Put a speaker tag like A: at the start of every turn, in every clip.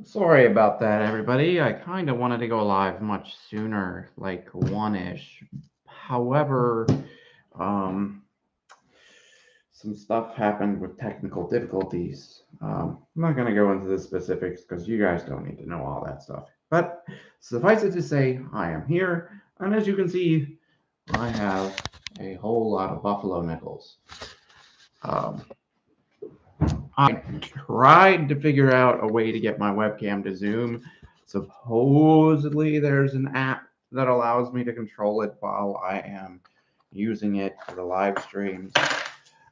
A: Sorry about that, everybody. I kind of wanted to go live much sooner, like 1-ish. However, um, some stuff happened with technical difficulties. I'm not going to go into the specifics because you guys don't need to know all that stuff. But suffice it to say, I am here, and as you can see, I have a whole lot of buffalo nickels. Um, I tried to figure out a way to get my webcam to zoom. Supposedly, there's an app that allows me to control it while I am using it for the live streams,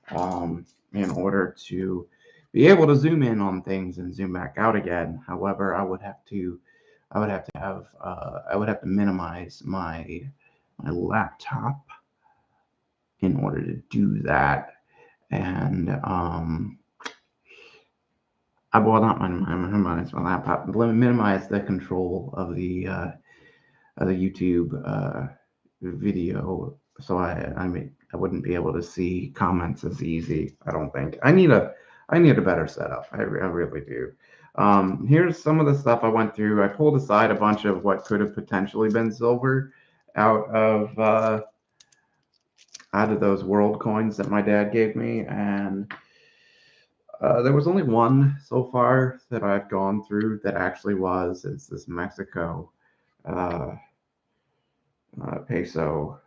A: in order to be able to zoom in on things and zoom back out again. However, I would have to minimize my laptop in order to do that, and I will not minimize my laptop. Minimize the control of the YouTube video, so I wouldn't be able to see comments as easy. I don't think I need a better setup. I really do. Here's some of the stuff I went through. I pulled aside a bunch of what could have potentially been silver out of uh, out of those world coins that my dad gave me, and there was only one so far that I've gone through that actually was. It's this Mexico uh, peso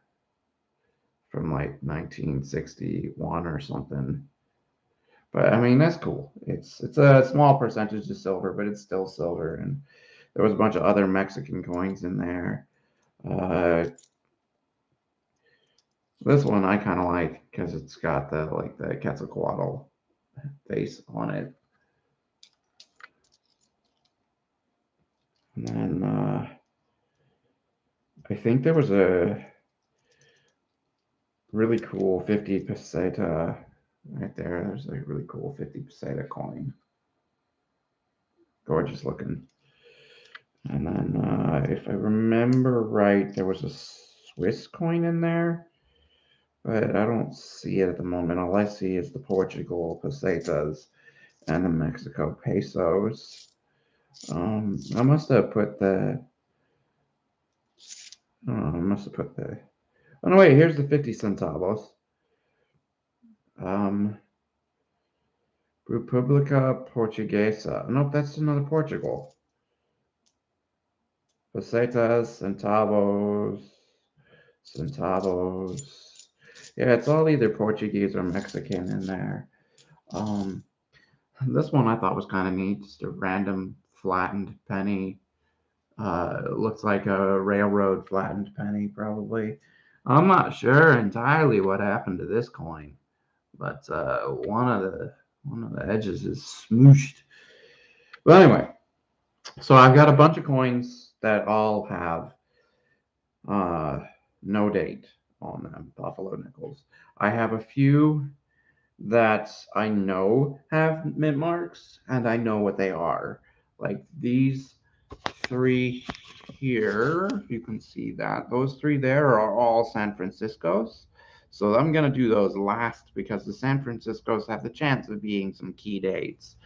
A: from like 1961 or something. But I mean, that's cool. It's a small percentage of silver, but it's still silver. And there was a bunch of other Mexican coins in there. Uh, this one I kind of like because it's got the Quetzalcoatl face on it. And then I think there was a really cool 50 peseta right there. There's a really cool 50 peseta coin. Gorgeous looking. And then, if I remember right, there was a Swiss coin in there, but I don't see it at the moment. All I see is the Portugal pesetas and the Mexico pesos. I must have put the. Oh, I must have put the. Oh no, wait. Here's the 50 centavos. Um, República Portuguesa. Nope, that's another Portugal. Pesetas, centavos. Yeah, it's all either Portuguese or Mexican in there. Um, this one I thought was kind of neat. Just a random flattened penny. It looks like a railroad flattened penny, probably. I'm not sure entirely what happened to this coin, but one of the edges is smooshed. But anyway, so I've got a bunch of coins that all have uh, no date on them, buffalo nickels. I have a few that I know have mint marks and I know what they are. Like these three here, you can see that. Those three there are all San Francisco's. So I'm going to do those last because the San Francisco's have the chance of being some key dates.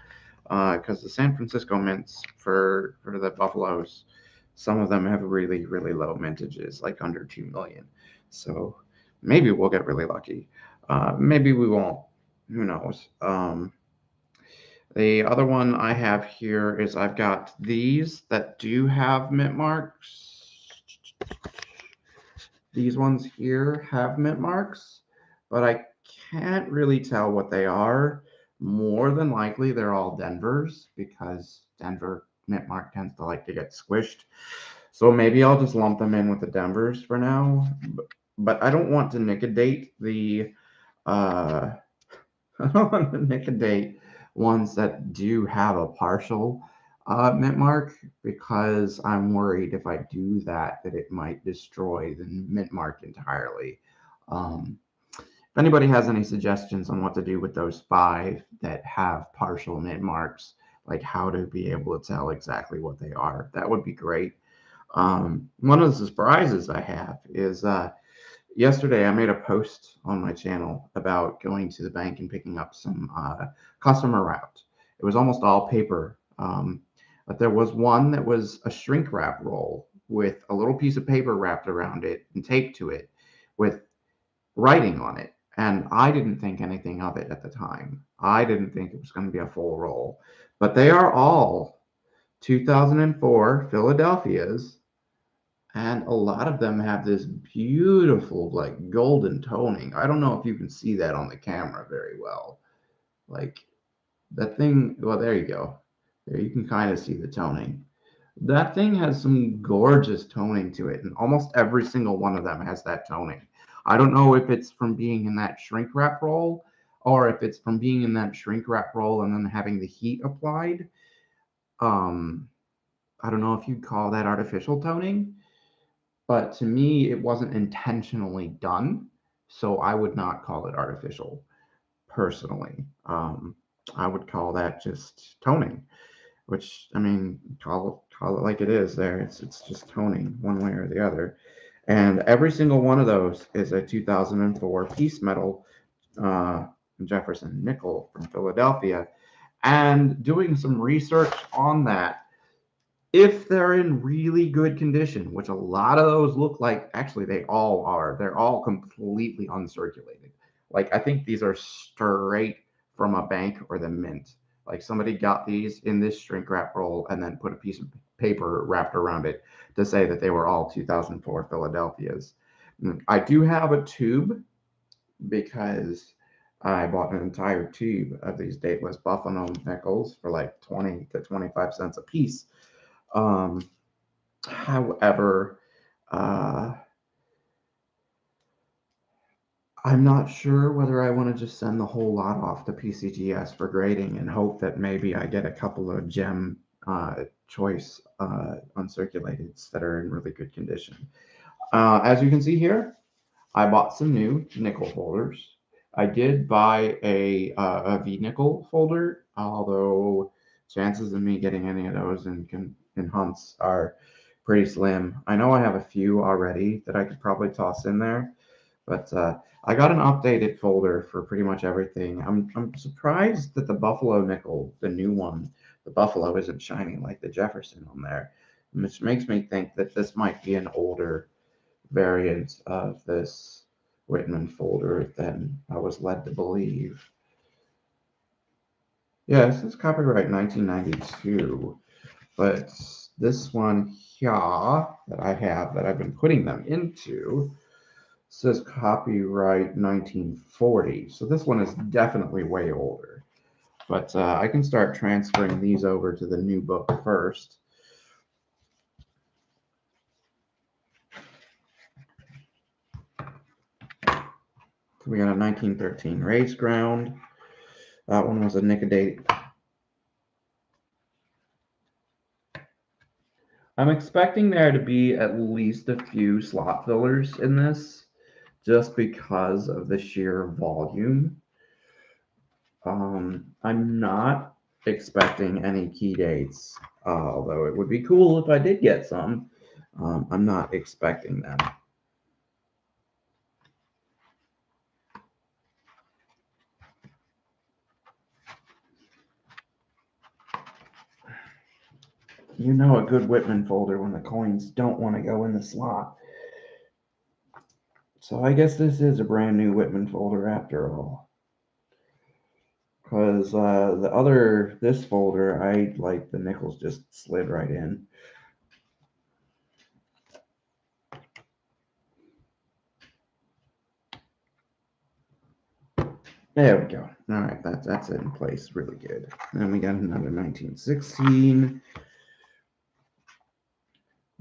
A: Because the San Francisco mints for the Buffaloes, some of them have really low mintages, like under 2 million. So maybe we'll get really lucky. Maybe we won't. Who knows? The other one I have here is I've got these that do have mint marks. These ones here have mint marks, but I can't really tell what they are. More than likely, they're all Denver's because Denver mint mark tends to like to get squished. So maybe I'll just lump them in with the Denver's for now. But I don't want to nic-a-date the uh, I don't want to nic-a-date ones that do have a partial mint mark because I'm worried if I do that that it might destroy the mint mark entirely. If anybody has any suggestions on what to do with those five that have partial mint marks, like how to be able to tell exactly what they are, that would be great. One of the surprises I have is yesterday I made a post on my channel about going to the bank and picking up some customer route. It was almost all paper. But there was one that was a shrink wrap roll with a little piece of paper wrapped around it and taped to it with writing on it. And I didn't think anything of it at the time. I didn't think it was going to be a full roll. But they are all 2004 Philadelphia's, and a lot of them have this beautiful, like, golden toning. I don't know if you can see that on the camera very well. Like, that thing, well, there you go. There you can kind of see the toning. That thing has some gorgeous toning to it, and almost every single one of them has that toning. I don't know if it's from being in that shrink wrap roll or if it's from being in that shrink wrap roll and then having the heat applied. Um, I don't know if you'd call that artificial toning, but to me, it wasn't intentionally done, so I would not call it artificial personally. I would call that just toning, which, I mean, call it like it is. There, it's just toning one way or the other. And every single one of those is a 2004 piece metal uh, Jefferson nickel from Philadelphia. And doing some research on that, if they're in really good condition, which a lot of those look like, actually, they all are, they're all completely uncirculated. Like, I think these are straight from a bank or the mint. Like, somebody got these in this shrink wrap roll and then put a piece of paper wrapped around it to say that they were all 2004 Philadelphias. I do have a tube because I bought an entire tube of these dateless Buffalo nickels for like 20 to 25 cents a piece. Um, However, uh, I'm not sure whether I want to just send the whole lot off to PCGS for grading and hope that maybe I get a couple of gem choice uncirculateds that are in really good condition. As you can see here, I bought some new nickel folders. I did buy a V nickel folder, although chances of me getting any of those in hunts are pretty slim. I know I have a few already that I could probably toss in there, but I got an updated folder for pretty much everything. I'm surprised that the Buffalo nickel, the new one, the Buffalo isn't shining like the Jefferson on there, which makes me think that this might be an older variant of this Whitman folder than I was led to believe. Yeah, this is copyright 1992, but this one here that I have that I've been putting them into says copyright 1940. So this one is definitely way older. But I can start transferring these over to the new book first. So we got a 1913 raised ground. That one was a nic-a-date. I'm expecting there to be at least a few slot fillers in this just because of the sheer volume. I'm not expecting any key dates, although it would be cool if I did get some. I'm not expecting them. You know a good Whitman folder when the coins don't want to go in the slot. So I guess this is a brand new Whitman folder after all. Because this folder, I like the nickels just slid right in. There we go. All right, that's in place really good. Then we got another 1916.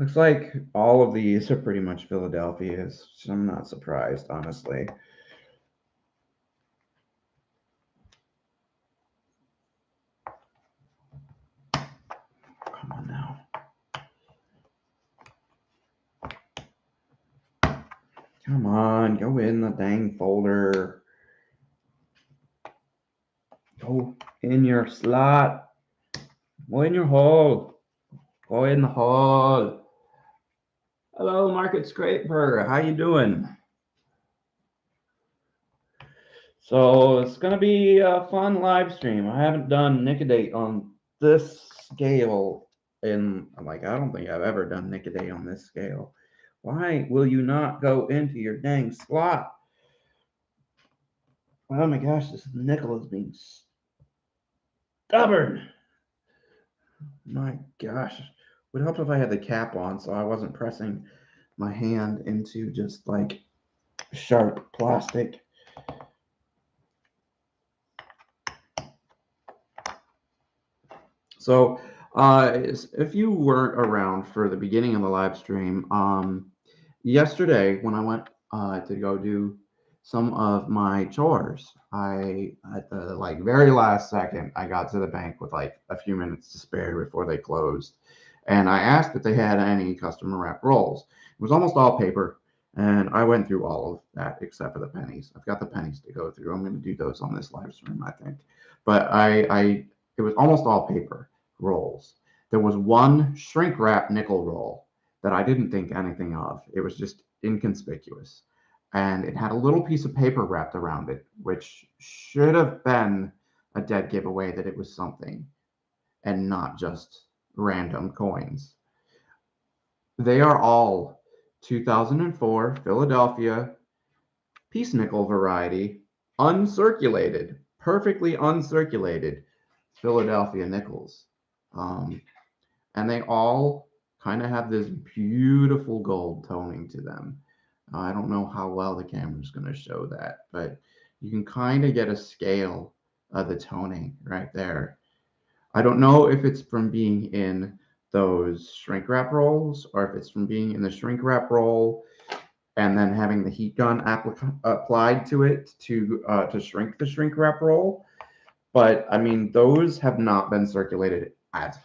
A: Looks like all of these are pretty much Philadelphia's, so I'm not surprised, honestly. Come on now. Come on, go in the dang folder. Go in your slot. Go in your hole. Go in the hole. Hello, Market Scraper. How you doing? So it's gonna be a fun live stream. I haven't done nic-a-date on this scale And I'm like, I don't think I've ever done nic-a-date on this scale. Why will you not go into your dang slot? Oh my gosh, this nickel is being stubborn. My gosh. Would help if I had the cap on so I wasn't pressing my hand into just like sharp plastic. So, if you weren't around for the beginning of the live stream, yesterday when I went to go do some of my chores, I at the like very last second I got to the bank with like a few minutes to spare before they closed, and I asked if they had any customer wrap rolls. It was almost all paper, and I went through all of that except for the pennies. I've got the pennies to go through. I'm going to do those on this live stream, I think, but I it was almost all paper rolls. There was one shrink wrap nickel roll that I didn't think anything of. It was just inconspicuous. And it had a little piece of paper wrapped around it, which should have been a dead giveaway that it was something and not just random coins. They are all 2004 Philadelphia piece nickel variety, uncirculated, perfectly uncirculated Philadelphia nickels. Um, and they all kind of have this beautiful gold toning to them. I don't know how well the camera's going to show that, but you can kind of get a scale of the toning right there. I don't know if it's from being in those shrink wrap rolls or if it's from being in the shrink wrap roll and then having the heat gun applied to it to shrink the shrink wrap roll. But I mean, those have not been circulated at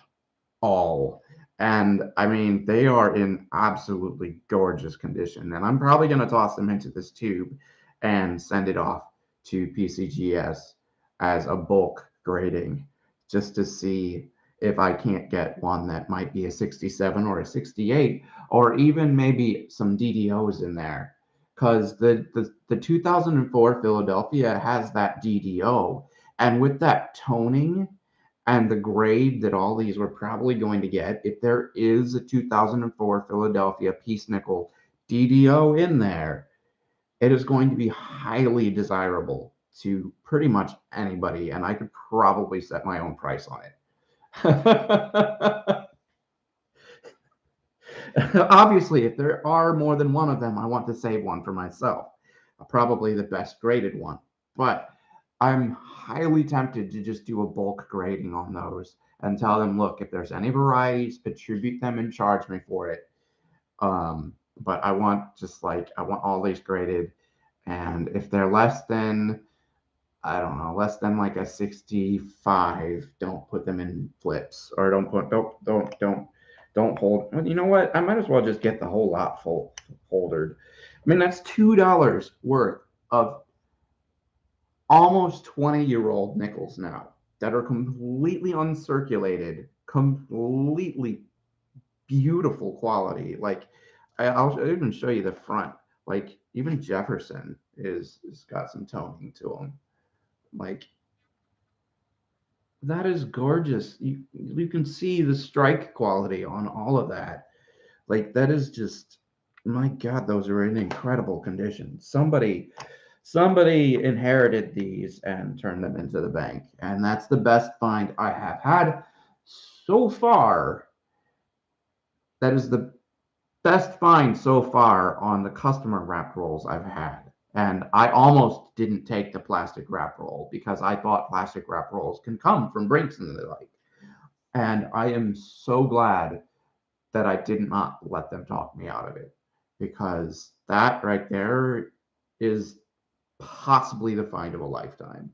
A: all. And I mean, they are in absolutely gorgeous condition. And I'm probably going to toss them into this tube and send it off to PCGS as a bulk grading just to see if I can't get one that might be a 67 or a 68 or even maybe some DDOs in there. Because the 2004 Philadelphia has that DDO. And with that toning, and the grade that all these were probably going to get, if there is a 2004 Philadelphia piece nickel DDO in there, it is going to be highly desirable to pretty much anybody, and I could probably set my own price on it. Obviously, if there are more than one of them, I want to save one for myself, probably the best graded one. But I'm highly tempted to just do a bulk grading on those and tell them, look, if there's any varieties, attribute them and charge me for it. But I want I want all these graded, and if they're less than, I don't know, less than like a 65, don't put them in flips or don't hold. Well, you know what? I might as well just get the whole lot full holdered. I mean, that's $2 worth of almost 20-year-old nickels now that are completely uncirculated, completely beautiful quality. Like I'll even show you the front. Like even Jefferson is got some toning to them. Like that is gorgeous. You can see the strike quality on all of that. Like that is just, my God, those are in incredible condition. Somebody inherited these and turned them into the bank, and that's the best find I have had so far. That is the best find so far on the customer wrap rolls I've had. And I almost didn't take the plastic wrap roll because I thought plastic wrap rolls can come from Brinks and the like. And I am so glad that I did not let them talk me out of it, because that right there is possibly the find of a lifetime.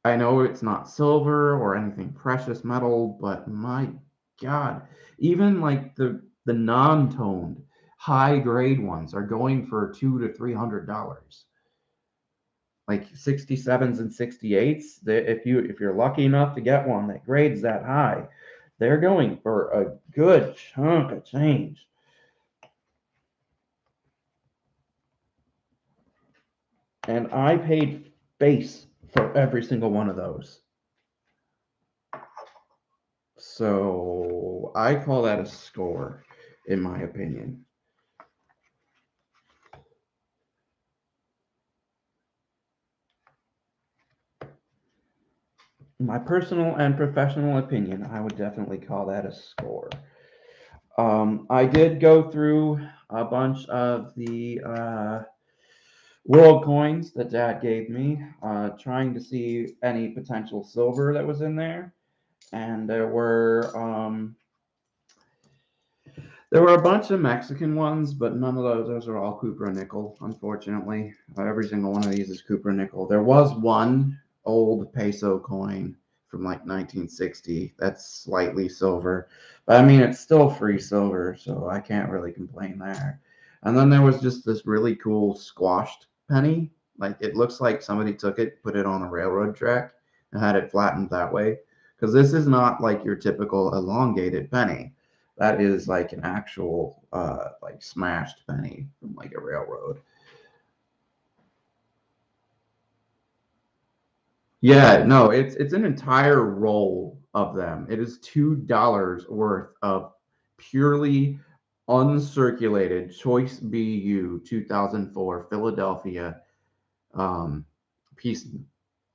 A: I know it's not silver or anything precious metal, but my God, even like the non-toned high grade ones are going for $200 to $300. Like 67s and 68s, if you're lucky enough to get one that grades that high, they're going for a good chunk of change. And I paid face for every single one of those. So I call that a score, in my opinion. My personal and professional opinion, I would definitely call that a score. I did go through a bunch of the world coins that Dad gave me, trying to see any potential silver that was in there, and there were a bunch of Mexican ones, but none of those. Those are all nickel, unfortunately. Every single one of these is nickel. There was one old peso coin from like 1960 that's slightly silver, but I mean, it's still free silver, so I can't really complain there. And then there was just this really cool squashed penny. Like, it looks like somebody took it, put it on a railroad track, and had it flattened that way. Because this is not like your typical elongated penny. That is like an actual like smashed penny from like a railroad. Yeah, no, it's an entire roll of them. It is $2 worth of purely uncirculated Choice BU 2004 Philadelphia um, piece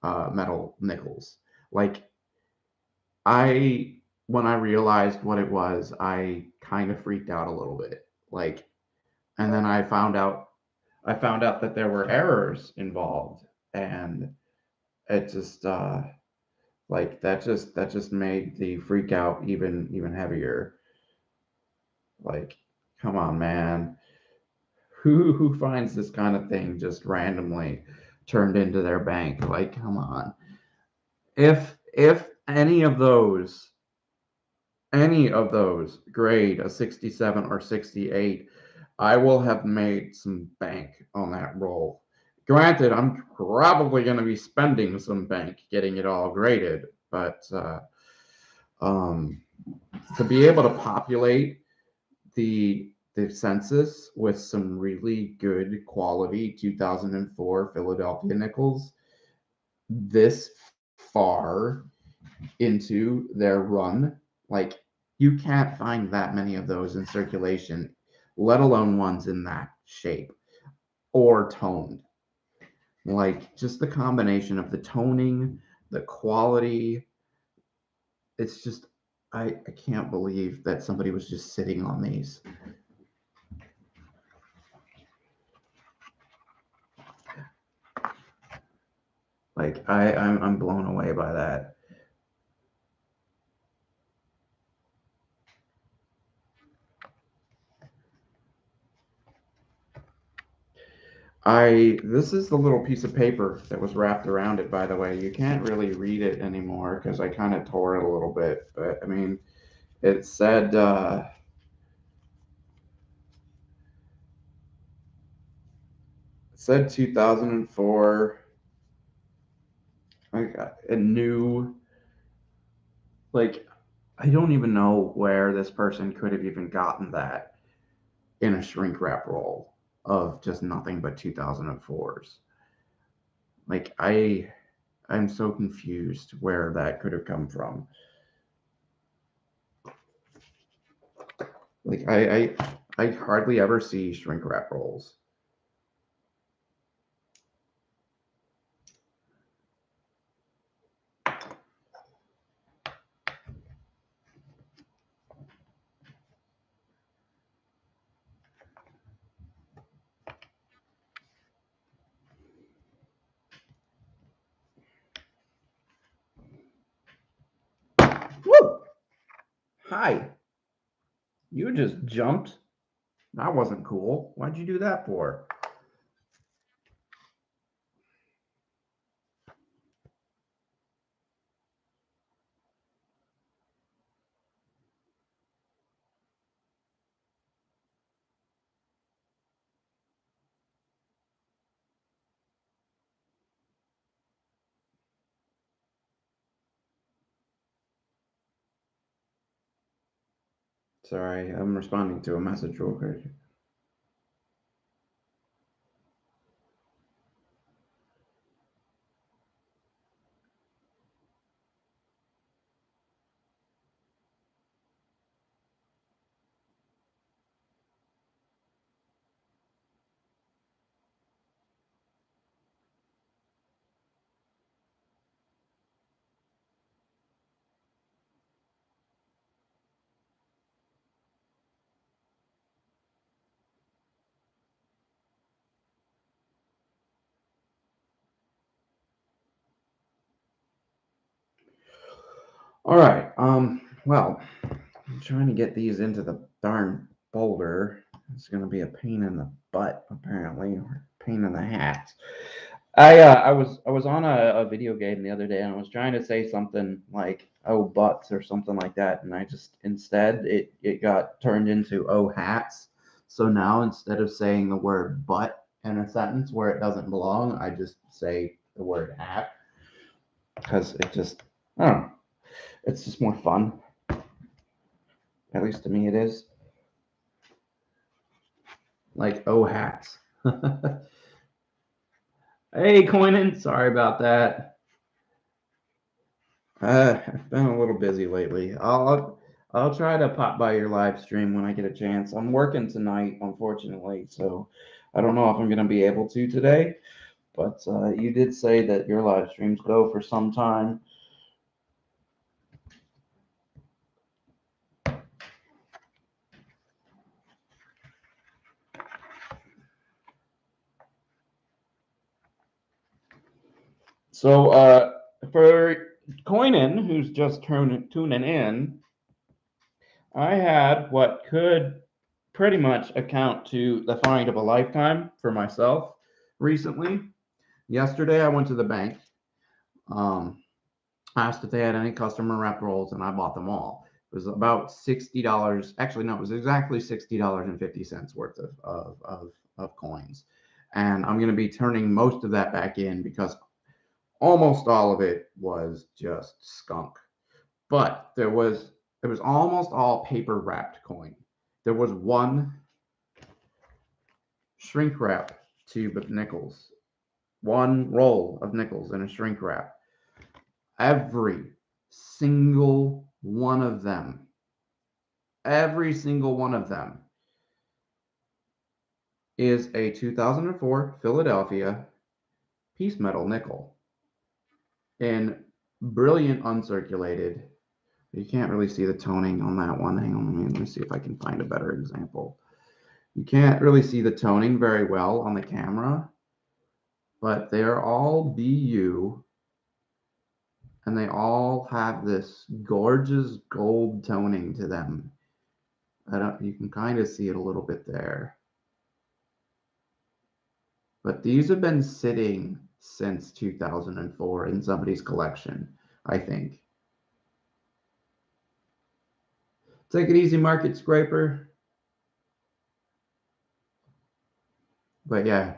A: metal nickels. Like, I when I realized what it was, I kind of freaked out a little bit. Like, and then I found out that there were errors involved, and it just like that just made the freak out even heavier. Like, come on, man. Who finds this kind of thing just randomly turned into their bank? Like, come on. If any of those grade a 67 or 68, I will have made some bank on that roll. Granted, I'm probably going to be spending some bank getting it all graded, but um, to be able to populate the census with some really good quality 2004 Philadelphia nickels this far into their run, like, you can't find that many of those in circulation, let alone ones in that shape or toned. Like, just the combination of the toning, the quality, it's just I can't believe that somebody was just sitting on these. Like, I'm blown away by that. I This is the little piece of paper that was wrapped around it, by the way. You can't really read it anymore because I kind of tore it a little bit, but I mean, it said 2004. I got a new, like, I don't even know where this person could have even gotten that in a shrink wrap roll of just nothing but 2004s. Like, I'm so confused where that could have come from. Like, I hardly ever see shrink wrap rolls. Woo! Hi. You just jumped. That wasn't cool. Why'd you do that for? Sorry, I'm responding to a message real quick. All right. Well, I'm trying to get these into the darn folder. It's gonna be a pain in the butt, apparently, or pain in the hat. I was on a video game the other day, and I was trying to say something like "oh butts" or something like that, and I just instead it got turned into "oh hats." So now instead of saying the word "butt" in a sentence where it doesn't belong, I just say the word "hat" because it just I don't know. It's just more fun. At least to me, it is. Like "oh hats." Hey, Coinan, sorry about that. I've been a little busy lately. I'll try to pop by your live stream when I get a chance. I'm working tonight, unfortunately, so I don't know if I'm gonna be able to today. But you did say that your live streams go for some time. So for Coinan, who's just tuning in, I had what could pretty much account to the find of a lifetime for myself recently. Yesterday, I went to the bank. Um, asked if they had any customer rep rolls, and I bought them all. It was about $60. Actually, no, it was exactly $60.50 worth of coins. And I'm going to be turning most of that back in because almost all of it was just skunk. But it was almost all paper wrapped coin. There was one shrink wrap tube of nickels, one roll of nickels in a shrink wrap. Every single one of them, every single one of them is a 2004 Philadelphia piece metal nickel in brilliant uncirculated. You can't really see the toning on that one. Hang on, let me see if I can find a better example. You can't really see the toning very well on the camera, but they're all BU and they all have this gorgeous gold toning to them. I don't you can kind of see it a little bit there. But these have been sitting since 2004 in somebody's collection, I think. Take it easy, Market Scraper. But yeah,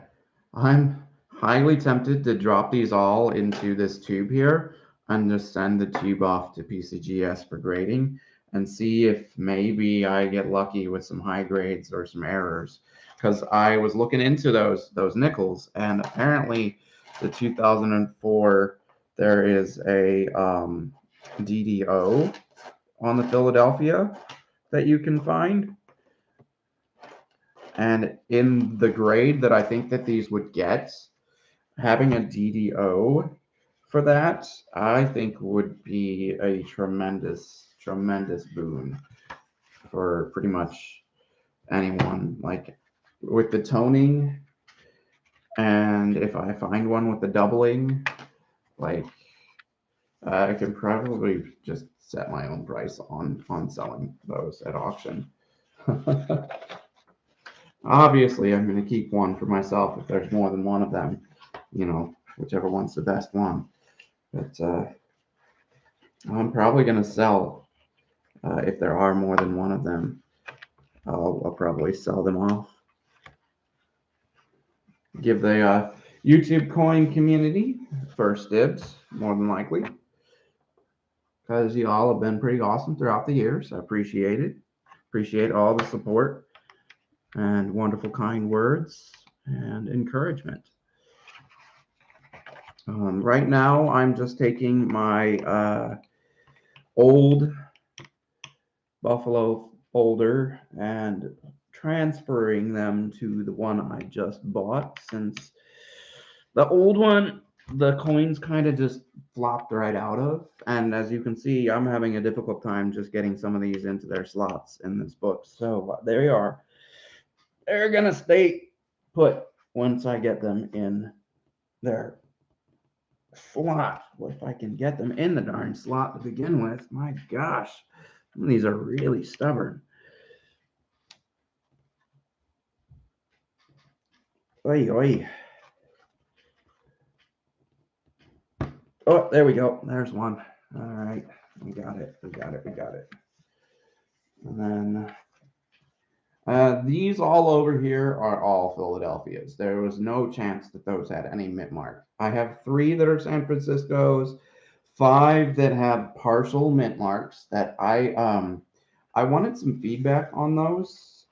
A: I'm highly tempted to drop these all into this tube here and just send the tube off to PCGS for grading and see if maybe I get lucky with some high grades or some errors. Because I was looking into those nickels, and apparently the 2004 there is a DDO on the Philadelphia that you can find. And in the grade that I think that these would get, having a DDO for that, I think would be a tremendous, tremendous boon for pretty much anyone. Like with the toning, and if I find one with the doubling, like I can probably just set my own price on selling those at auction. Obviously, I'm going to keep one for myself if there's more than one of them, whichever one's the best one. But I'm probably going to sell if there are more than one of them. I'll probably sell them off. Give the YouTube coin community first dibs, more than likely, because you all have been pretty awesome throughout the years. I appreciate it. Appreciate all the support and wonderful, kind words and encouragement. Right now, I'm just taking my old Buffalo folder and transferring them to the one I just bought, since the old one, the coins kind of just flopped right out of. And as you can see, I'm having a difficult time just getting some of these into their slots in this book. So there you are. They're going to stay put once I get them in their slot. Well, if I can get them in the darn slot to begin with. My gosh, some of these are really stubborn. Oi, oi. Oh, there we go. There's one. All right. We got it. We got it. We got it. And then these all over here are all Philadelphias. There was no chance that those had any mint mark. I have 3 that are San Francisco's, 5 that have partial mint marks that I wanted some feedback on those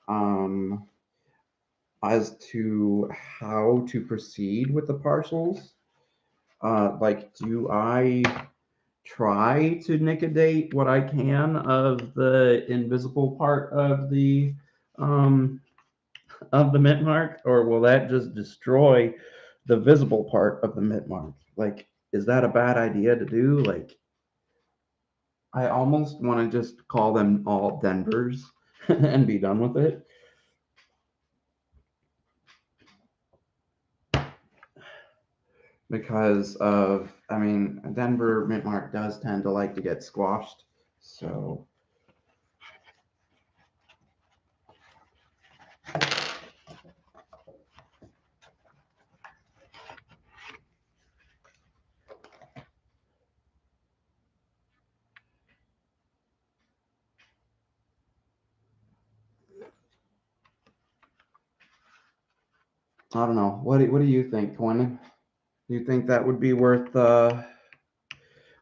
A: as to how to proceed with the partials. Like, do I try to nic-a-date what I can of the invisible part of the mint mark, or will that just destroy the visible part of the mint mark? Like, is that a bad idea to do? Like, I almost want to just call them all Denvers and be done with it. Because of, I mean, Denver mint mark does tend to like to get squashed. So I don't know. What do you think, Quentin? Do you think that would be worth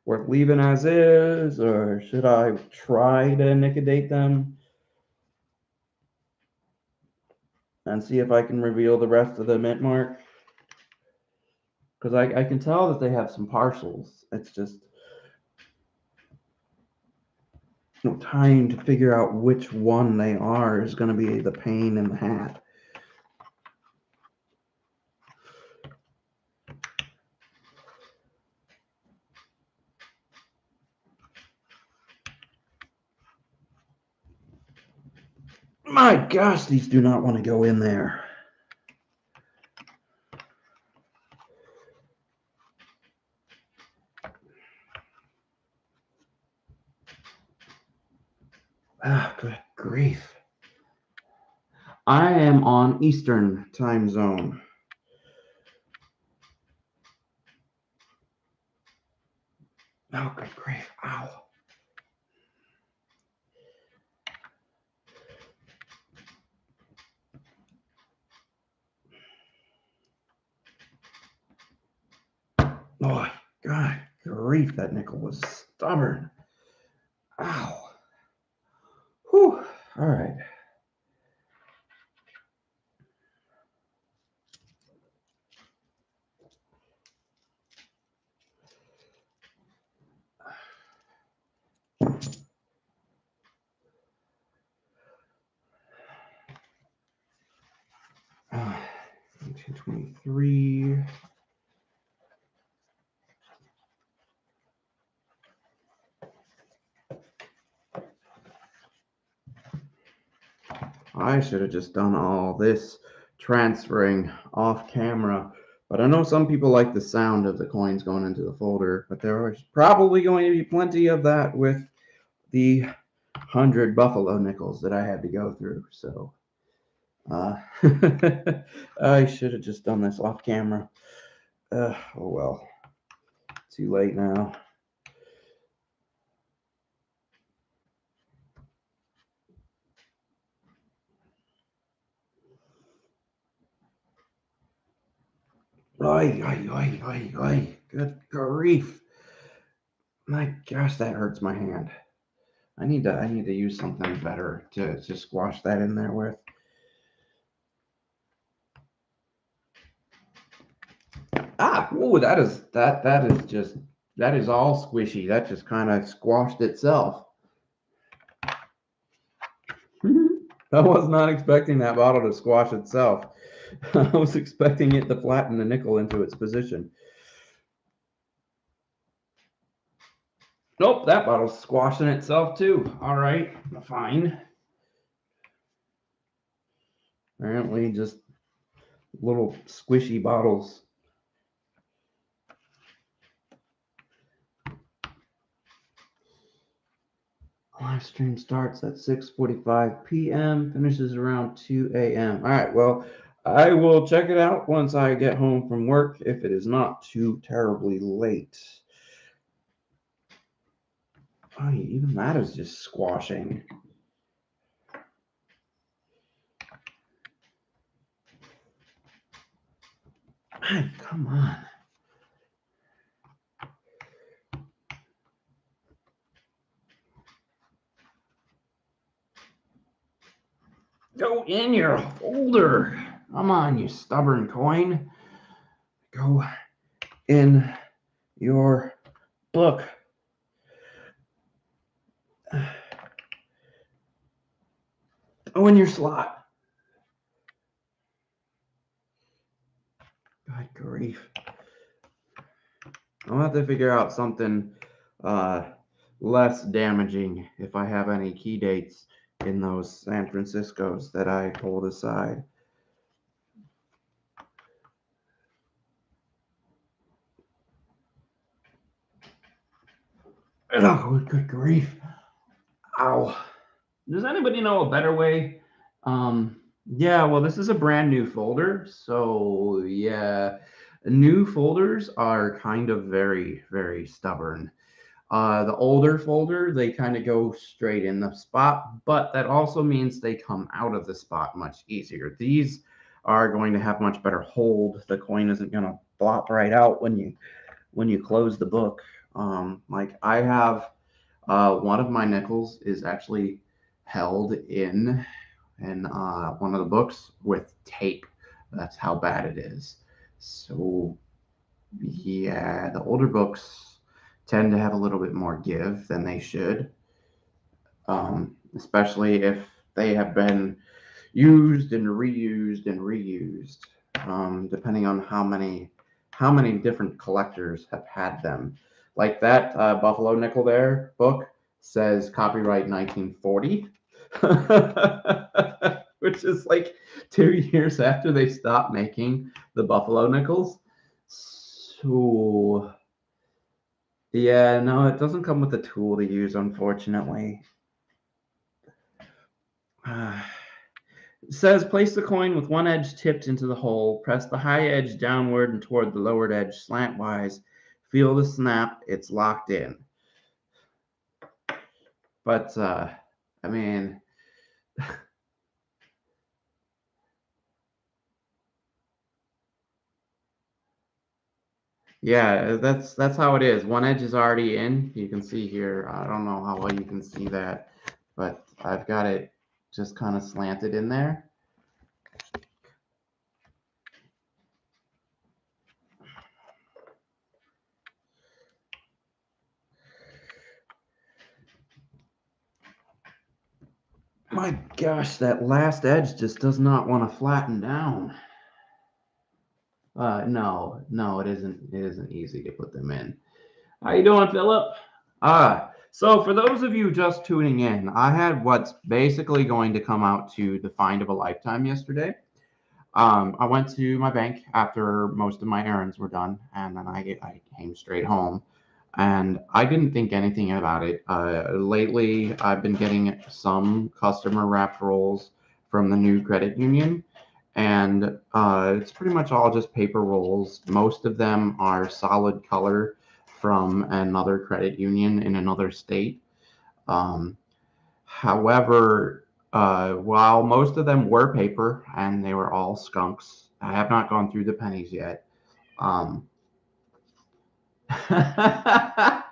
A: leaving as is, or should I try to nic-a-date them and see if I can reveal the rest of the mint mark? Because I can tell that they have some partials. It's just trying to figure out which one they are is going to be the pain in the hat. My gosh, these do not want to go in there. Ah, good grief. I am on Eastern time zone. Oh, good grief. Ow. Oh, God grief, that nickel was stubborn. Ow. Whew. All right. Uh, 1923. I should have just done all this transferring off camera. But I know some people like the sound of the coins going into the folder, but there is probably going to be plenty of that with the 100 buffalo nickels that I had to go through. So I should have just done this off camera. Oh well, too late now. Oi, oi, oi, oi, oi. Good grief. My gosh, that hurts my hand. I need to use something better to squash that in there with. Ah, ooh, that is all squishy. That just kind of squashed itself. I was not expecting that bottle to squash itself. I was expecting it to flatten the nickel into its position. Nope, that bottle's squashing itself too. All right, fine. Apparently, just little squishy bottles. Live stream starts at 6:45 p.m., finishes around 2 a.m. All right, well, I will check it out once I get home from work if it is not too terribly late. Oh, even that is just squashing. Man, come on. Go in your folder. Come on, you stubborn coin. Go in your book. Go in your slot. God grief. I'll have to figure out something less damaging if I have any key dates in those San Franciscos that I pulled aside. Oh, good grief. Ow. Does anybody know a better way? Yeah, well, this is a brand new folder. So, yeah, new folders are kind of very, very stubborn. The older folder, they kind of go straight in the spot, but that also means they come out of the spot much easier. These are going to have much better hold. The coin isn't going to flop right out when you close the book. Like I have one of my nickels is actually held in one of the books with tape. That's how bad it is. So yeah, the older books tend to have a little bit more give than they should, especially if they have been used and reused and reused, depending on how many different collectors have had them. Like that Buffalo nickel there book says copyright 1940, which is like 2 years after they stopped making the Buffalo nickels. So yeah, no, it doesn't come with a tool to use, unfortunately. It says place the coin with one edge tipped into the hole. Press the high edge downward and toward the lowered edge slantwise. Feel the snap. It's locked in. But I mean, yeah, that's how it is. One edge is already in. You can see here. I don't know how well you can see that, but I've got it just kind of slanted in there. My gosh, that last edge just does not want to flatten down. No, it isn't. It isn't easy to put them in. How you doing, Philip? So for those of you just tuning in, I had what's basically going to come out to the find of a lifetime yesterday. I went to my bank after most of my errands were done, and then I came straight home, and I didn't think anything about it. Lately, I've been getting some customer wrapped rolls from the new credit union, and it's pretty much all just paper rolls. Most of them are solid color from another credit union in another state. Um, However, while most of them were paper and they were all skunks, I have not gone through the pennies yet. Um, have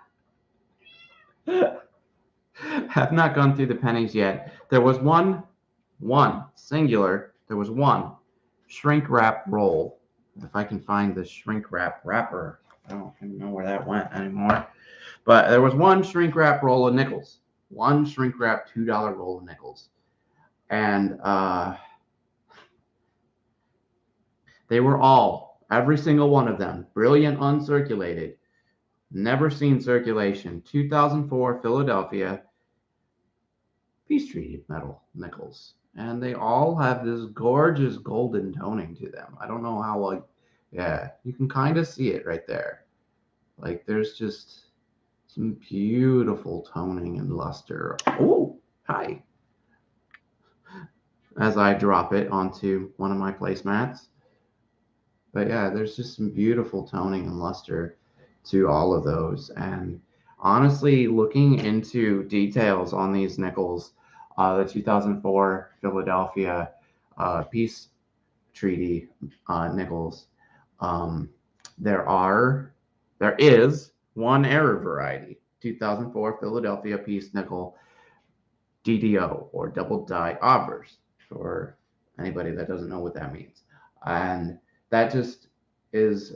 A: not gone through the pennies yet. There was one singular. There was one shrink wrap roll. If I can find the shrink wrap wrapper, I don't even know where that went anymore. But there was one shrink wrap roll of nickels. One shrink wrap $2 roll of nickels, and they were all, every single one of them, brilliant uncirculated, never seen circulation. 2004 Philadelphia, piece treated metal nickels. And they all have this gorgeous golden toning to them. I don't know how, like, yeah, you can kind of see it right there. Like, there's just Some beautiful toning and luster. Oh, hi. As I drop it onto one of my placemats. But yeah, there's just some beautiful toning and luster to all of those. And honestly, looking into details on these nickels, the 2004 Philadelphia peace treaty nickels, um, there is one error variety, 2004 Philadelphia peace nickel DDO, or double die obverse, for anybody that doesn't know what that means. And that just is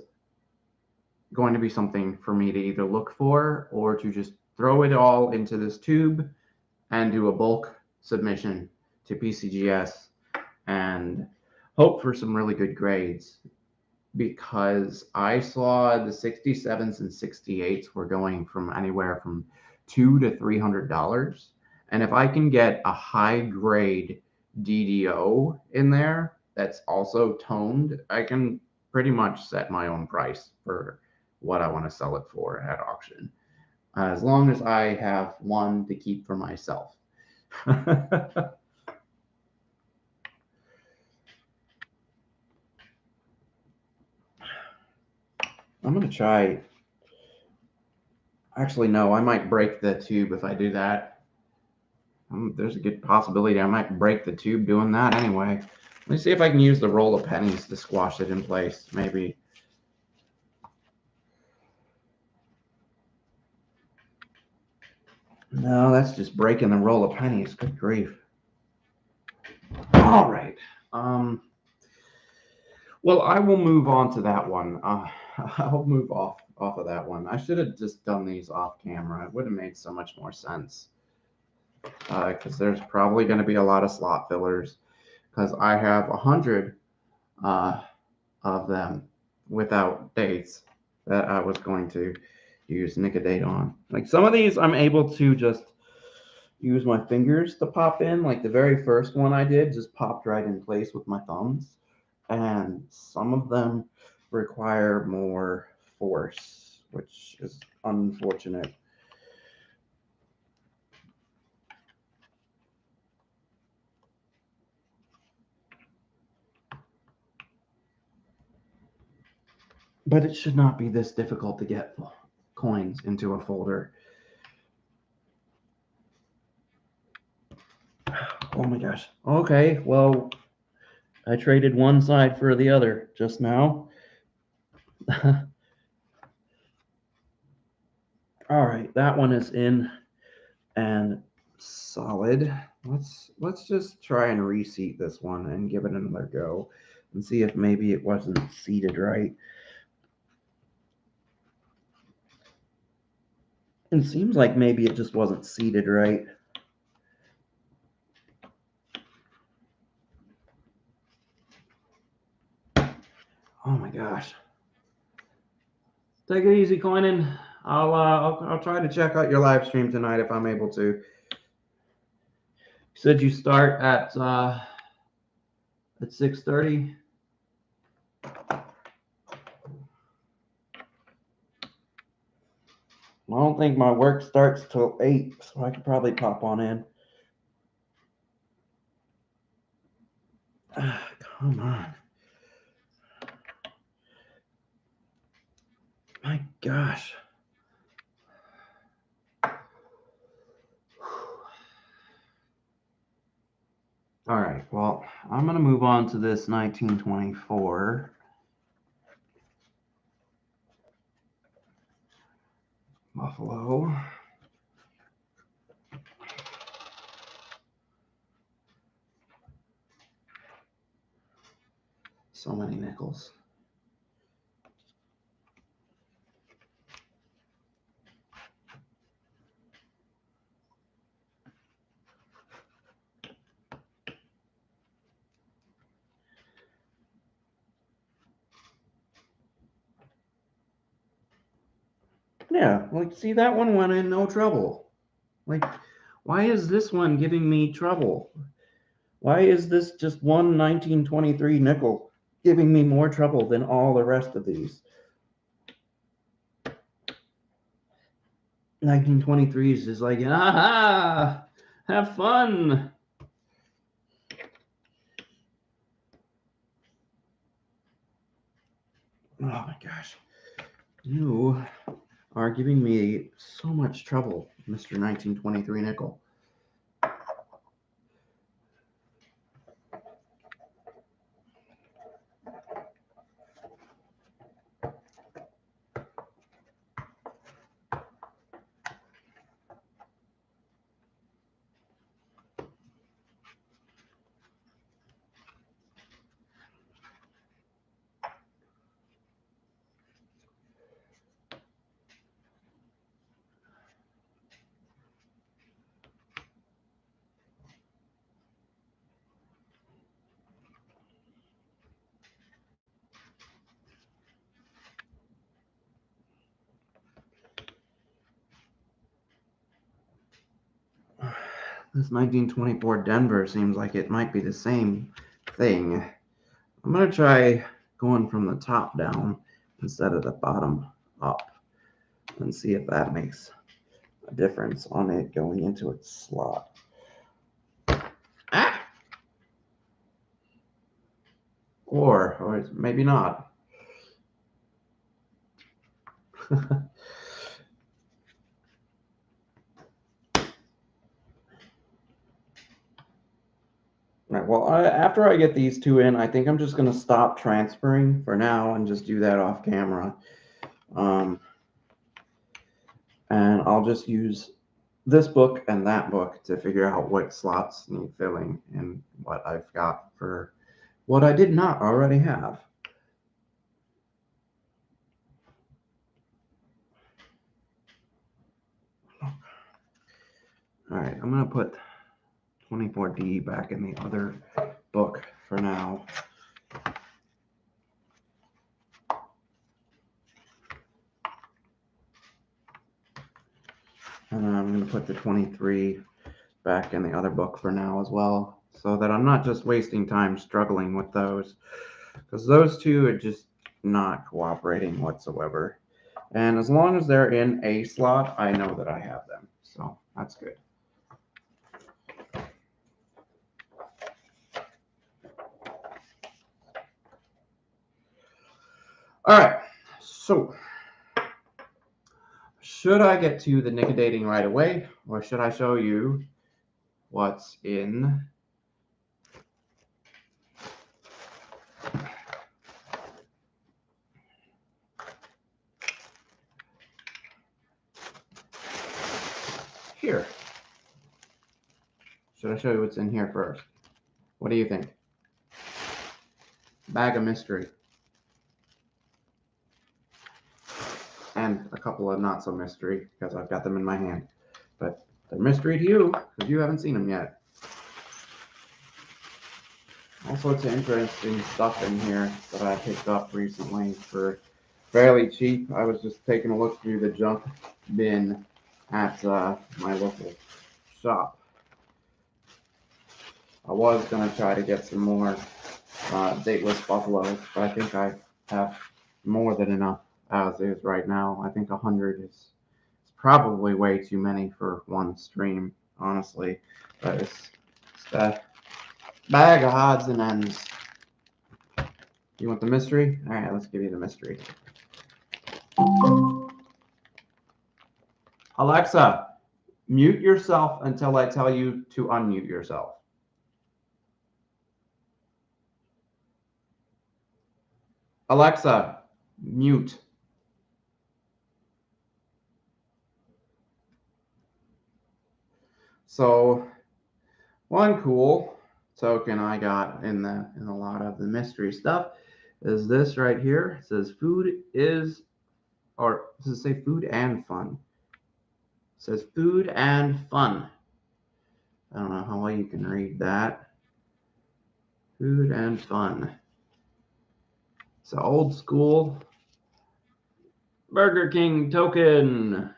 A: going to be something for me to either look for or to just throw it all into this tube and do a bulk submission to PCGS and hope for some really good grades, because I saw the 67s and 68s were going from anywhere from $200 to $300. And if I can get a high grade DDO in there that's also toned, I can pretty much set my own price for what I want to sell it for at auction, as long as I have one to keep for myself. I'm going to try. Actually, no, I might break the tube if I do that. There's a good possibility I might break the tube doing that anyway. Let me see if I can use the roll of pennies to squash it in place, maybe. No, that's just breaking the roll of pennies. Good grief. All right. Well, I will move on to that one. I'll move off of that one. I should have just done these off camera. It would have made so much more sense. Because there's probably going to be a lot of slot fillers, because I have 100 of them without dates that I was going to use nic-a-date on. Like some of these I'm able to just use my fingers to pop in. Like the very first one I did just popped right in place with my thumbs. And some of them require more force, which is unfortunate. But it should not be this difficult to get coins into a folder. Oh my gosh. Okay, well, I traded one side for the other just now. All right, that one is in and solid. Let's just try and reseat this one and give it another go and see if maybe it wasn't seated right. It seems like maybe it just wasn't seated right. Oh my gosh. Take it easy, Coining. I'll try to check out your live stream tonight if I'm able to. You said you start at 6:30. I don't think my work starts till 8, so I could probably pop on in. Come on. My gosh. All right, well, I'm going to move on to this 1924. Buffalo. So many nickels. Yeah, like, see, that one went in no trouble. Like, why is this one giving me trouble? Why is this just one 1923 nickel giving me more trouble than all the rest of these? 1923 is just like, aha, have fun. Oh my gosh. You are giving me so much trouble, Mr. 1923 nickel. This 1924 Denver seems like it might be the same thing. I'm going to try going from the top down instead of the bottom up and see if that makes a difference on it going into its slot. Ah! Or maybe not. Right, well, after I get these two in, I think I'm just going to stop transferring for now and just do that off camera. And I'll just use this book and that book to figure out what slots need filling and what I've got for what I did not already have. All right, I'm going to put 24D back in the other book for now. And then I'm going to put the 23 back in the other book for now as well, so that I'm not just wasting time struggling with those, because those two are just not cooperating whatsoever. And as long as they're in a slot, I know that I have them, so that's good. All right, so should I get to the nic-a-dating right away, or should I show you what's in here? Should I show you what's in here first? What do you think? Bag of mystery. And a couple of not so mystery because I've got them in my hand. But they're mystery to you because you haven't seen them yet. All sorts of interesting stuff in here that I picked up recently for fairly cheap. I was just taking a look through the junk bin at my local shop. I was going to try to get some more dateless buffaloes, but I think I have more than enough as is right now. I think 100 is probably way too many for one stream, honestly. But it's a bag of odds and ends. You want the mystery? All right, let's give you the mystery. Alexa, mute yourself until I tell you to unmute yourself. Alexa, mute. So one cool token I got in a lot of the mystery stuff is this right here. It says food is, or does it say food and fun? It says food and fun. I don't know how well you can read that. Food and fun. It's an old school Burger King token.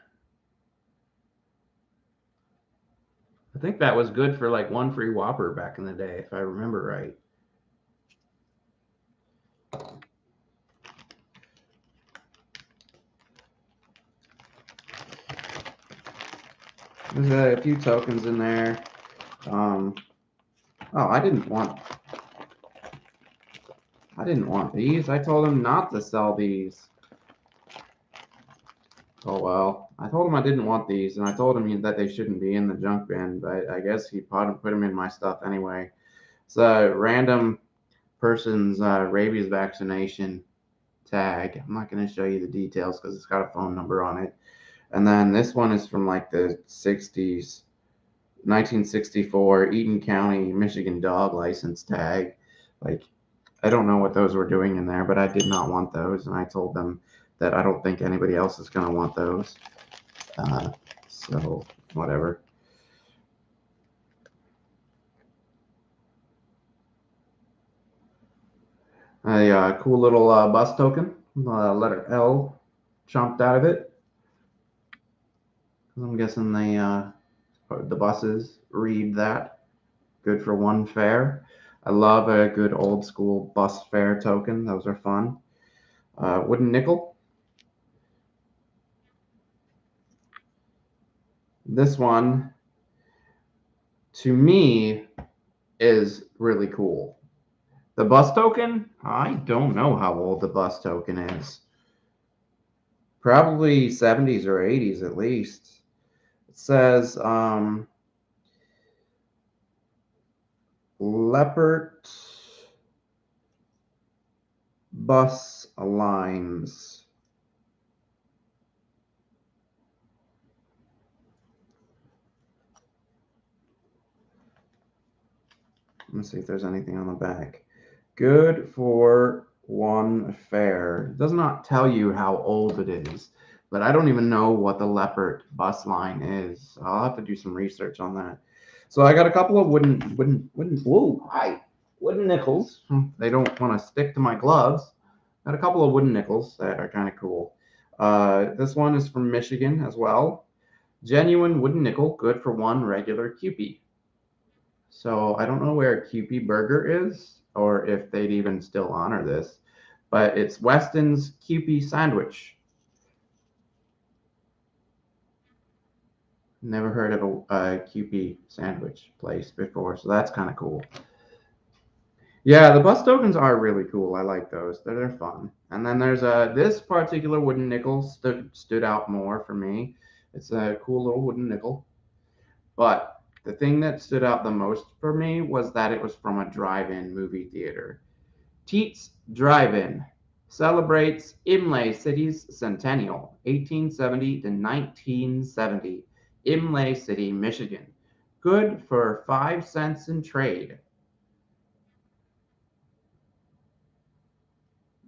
A: I think that was good for like one free Whopper back in the day, if I remember right. There's a few tokens in there. Oh, I didn't want these. I told him not to sell these. Oh well. I told him I didn't want these, and I told him that they shouldn't be in the junk bin, but I guess he put them in my stuff anyway. It's a random person's rabies vaccination tag. I'm not going to show you the details because it's got a phone number on it. And then this one is from like the 60s, 1964 Eaton County, Michigan dog license tag. Like, I don't know what those were doing in there, but I did not want those. And I told them that I don't think anybody else is going to want those. So, whatever. A cool little bus token, letter L chomped out of it. I'm guessing the buses read that. Good for one fare. I love a good old school bus fare token. Those are fun. Wooden nickel. This one, to me, is really cool. The bus token, I don't know how old the bus token is. Probably 70s or 80s at least. It says Leopard bus lines. Let's see if there's anything on the back. Good for one fare. It does not tell you how old it is, but I don't even know what the Leopard bus line is. I'll have to do some research on that. So I got a couple of wooden nickels. They don't want to stick to my gloves. Got a couple of wooden nickels that are kind of cool. This one is from Michigan as well. Genuine wooden nickel, good for one regular Kewpie. So I don't know where Kewpie Burger is, or if they'd even still honor this, but it's Weston's Kewpie sandwich. Never heard of a Kewpie sandwich place before, so that's kind of cool. Yeah, the bus tokens are really cool. I like those. They're fun. And then there's this particular wooden nickel stood out more for me. It's a cool little wooden nickel. But the thing that stood out the most for me was that it was from a drive-in movie theater. Teats Drive-In celebrates Imlay City's centennial, 1870 to 1970. Imlay City, Michigan. Good for 5 cents in trade.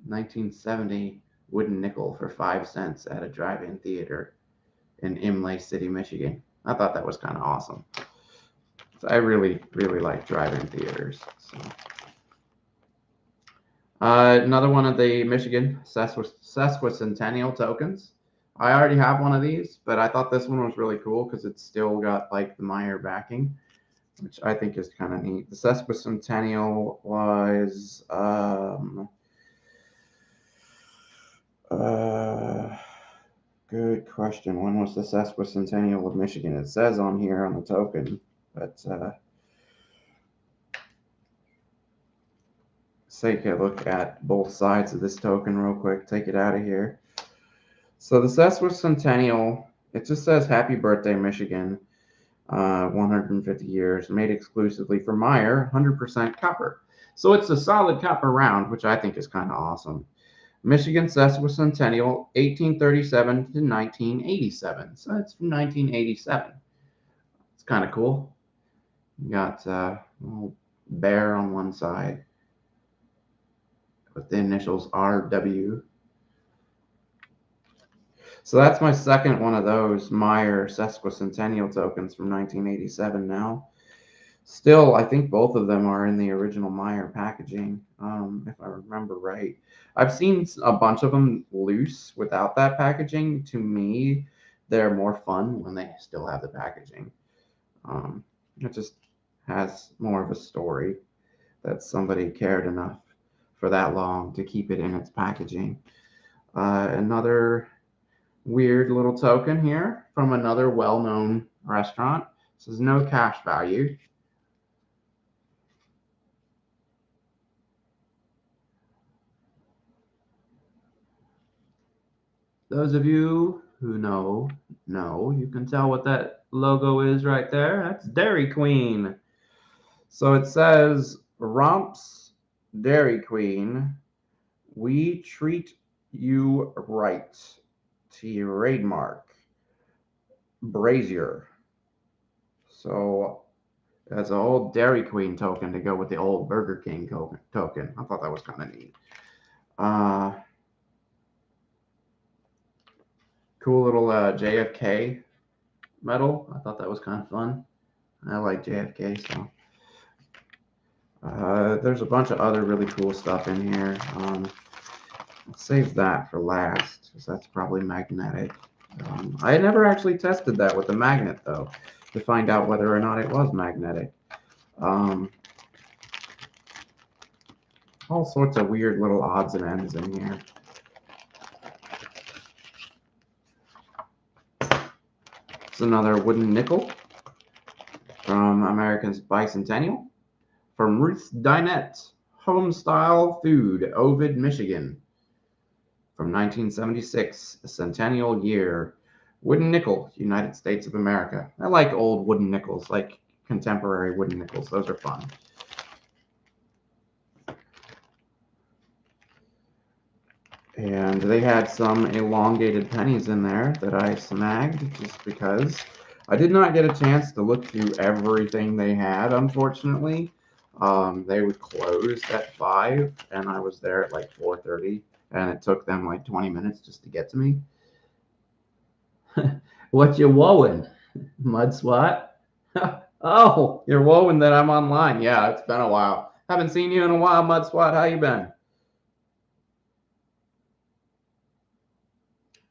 A: 1970 wooden nickel for 5 cents at a drive-in theater in Imlay City, Michigan. I thought that was kind of awesome. So I really, really like drive-in theaters. So. Another one of the Michigan sesquicentennial tokens. I already have one of these, but I thought this one was really cool because it's still got like the Meyer backing, which I think is kind of neat. The sesquicentennial was good question. When was the sesquicentennial of Michigan? It says on here on the token, but take a look at both sides of this token real quick. Take it out of here. So the sesquicentennial, it just says Happy Birthday, Michigan. 150 years, made exclusively for Meyer, 100% copper. So it's a solid copper round, which I think is kind of awesome. Michigan sesquicentennial, 1837 to 1987. So it's from 1987. It's kind of cool. You got a little bear on one side with the initials RW. So that's my second one of those Meyer sesquicentennial tokens from 1987 now. Still, I think both of them are in the original Meyer packaging, if I remember right. I've seen a bunch of them loose without that packaging. To me, they're more fun when they still have the packaging. It just has more of a story that somebody cared enough for that long to keep it in its packaging. Another weird little token here from another well-known restaurant. This is no cash value. Those of you who know, you can tell what that logo is right there. That's Dairy Queen. So it says, Romps Dairy Queen, we treat you right. Trademark. Brazier. So that's an old Dairy Queen token to go with the old Burger King token. I thought that was kind of neat. Cool little JFK medal. I thought that was kind of fun. I like JFK, so. There's a bunch of other really cool stuff in here. I'll save that for last, because that's probably magnetic. I never actually tested that with the magnet, though, to find out whether or not it was magnetic. All sorts of weird little odds and ends in here. It's another wooden nickel from American's Bicentennial. From Ruth's Dinette, Home-Style Food, Ovid, Michigan. From 1976, a centennial year. Wooden nickel, United States of America. I like old wooden nickels, like contemporary wooden nickels. Those are fun. And they had some elongated pennies in there that I snagged just because. I did not get a chance to look through everything they had, unfortunately. They would close at 5, and I was there at like 4:30, and it took them like 20 minutes just to get to me. What you wowing? Mud swat? Oh, you're wowing that I'm online. Yeah, it's been a while. Haven't seen you in a while, Mud Swat. How you been?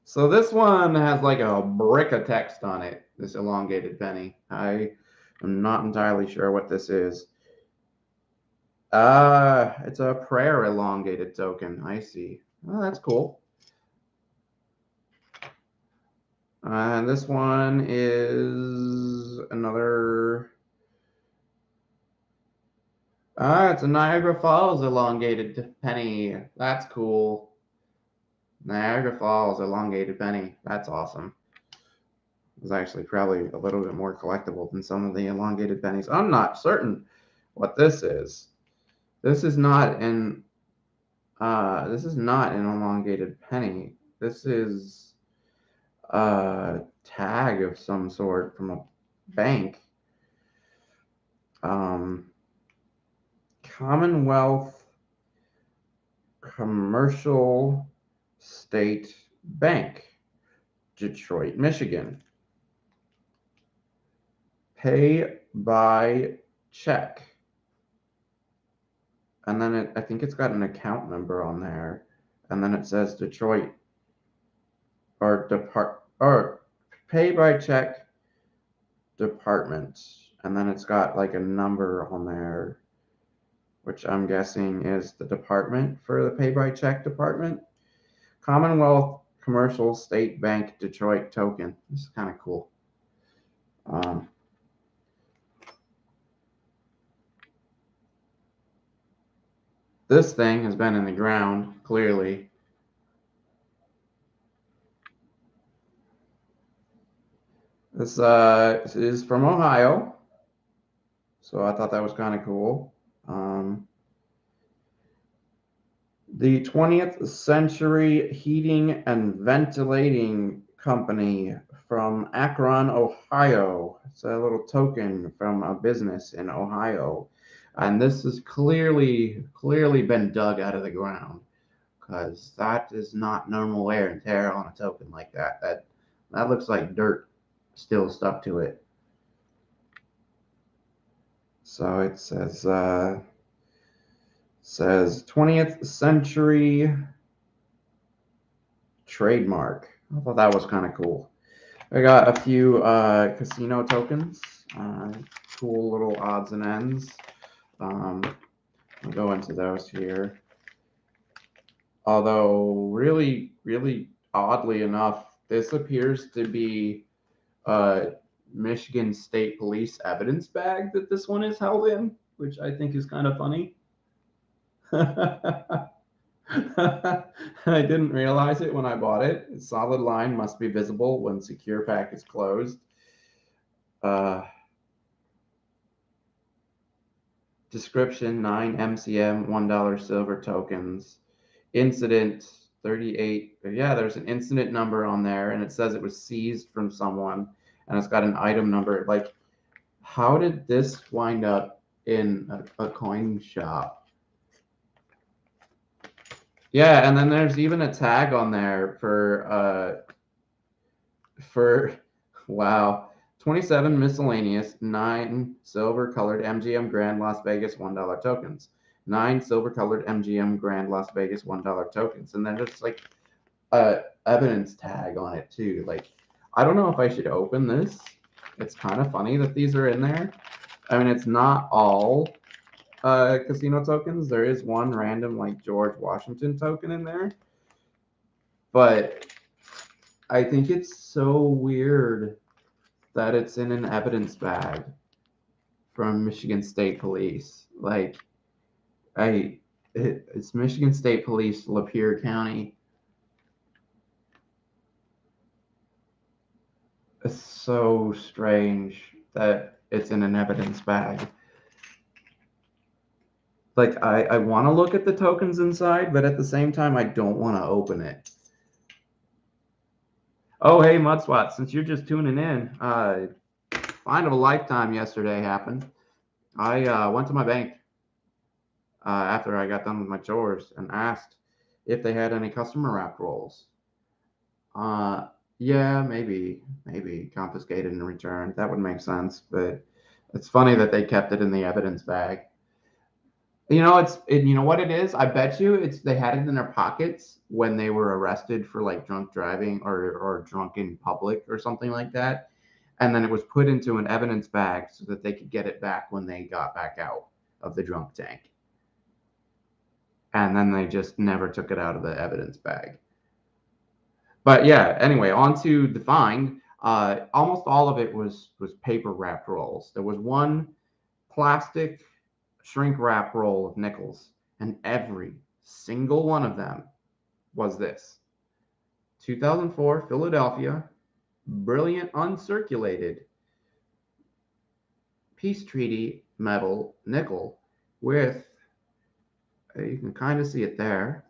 A: So this one has like a brick of text on it, this elongated penny. I am not entirely sure what this is. It's a prayer elongated token. I see. Oh, that's cool. And this one is another. It's a Niagara Falls elongated penny. That's cool. Niagara Falls elongated penny. That's awesome. It's actually probably a little bit more collectible than some of the elongated pennies. I'm not certain what this is. This is not an elongated penny. This is a tag of some sort from a bank. Commonwealth Commercial State Bank, Detroit, Michigan. Pay by check. And then I think it's got an account number on there. And then it says Detroit or pay by check department. And then it's got like a number on there, which I'm guessing is the department for the pay by check department. Commonwealth Commercial State Bank Detroit token. This is kind of cool. This thing has been in the ground, clearly. This is from Ohio, so I thought that was kind of cool. The 20th Century Heating and Ventilating Company from Akron, Ohio. It's a little token from a business in Ohio. And this has clearly been dug out of the ground, because that is not normal wear and tear on a token like that. That looks like dirt still stuck to it. So it says 20th century trademark. I thought that was kind of cool. I got a few casino tokens, cool little odds and ends. I'll go into those here. Although really oddly enough, this appears to be Michigan State Police evidence bag that this one is held in, which I think is kind of funny. I didn't realize it when I bought it. A solid line must be visible when secure pack is closed. Description 9 MCM, $1 silver tokens. Incident 38. Yeah, there's an incident number on there, and it says it was seized from someone, and it's got an item number. Like, how did this wind up in a coin shop? Yeah, and then there's even a tag on there for wow, 27 miscellaneous, 9 silver colored MGM Grand Las Vegas $1 tokens. 9 silver colored MGM Grand Las Vegas $1 tokens. And then there's like a evidence tag on it too. Like, I don't know if I should open this. It's kind of funny that these are in there. I mean, it's not all casino tokens. There is one random like George Washington token in there. But I think it's so weird that it's in an evidence bag from Michigan State Police. Like, it's Michigan State Police, Lapeer County. It's so strange that it's in an evidence bag. Like, I want to look at the tokens inside, but at the same time, I don't want to open it. Oh, hey, Mudswat, since you're just tuning in, find of a lifetime yesterday happened. I went to my bank after I got done with my chores and asked if they had any customer wrap rolls. Yeah, maybe confiscated and returned. That would make sense, but it's funny that they kept it in the evidence bag. You know, you know what it is? I bet you they had it in their pockets when they were arrested for like drunk driving or drunk in public or something like that. And then it was put into an evidence bag so that they could get it back when they got back out of the drunk tank. And then they just never took it out of the evidence bag. But yeah, anyway, on to the find. Almost all of it was paper wrapped rolls. There was one plastic shrink wrap roll of nickels, and every single one of them was this 2004 Philadelphia brilliant uncirculated peace treaty metal nickel with, you can kind of see it there,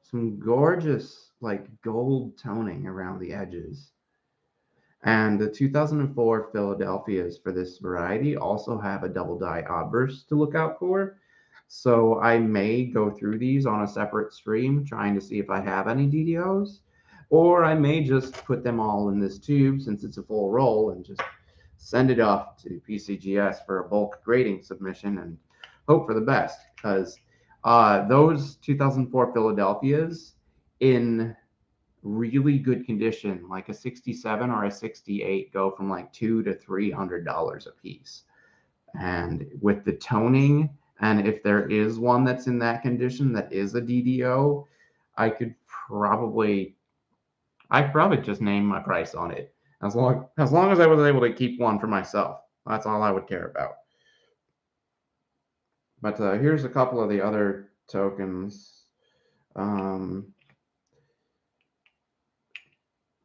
A: some gorgeous like gold toning around the edges. And the 2004 Philadelphias for this variety also have a double die oddburst to look out for. So I may go through these on a separate stream trying to see if I have any DDOs, or I may just put them all in this tube since it's a full roll and just send it off to PCGS for a bulk grading submission and hope for the best, because those 2004 Philadelphias in really good condition, like a 67 or a 68, go from like $200 to $300 a piece. And with the toning, and if there is one that's in that condition that is a DDO, I could probably just name my price on it. As long as I was able to keep one for myself, that's all I would care about. But here's a couple of the other tokens.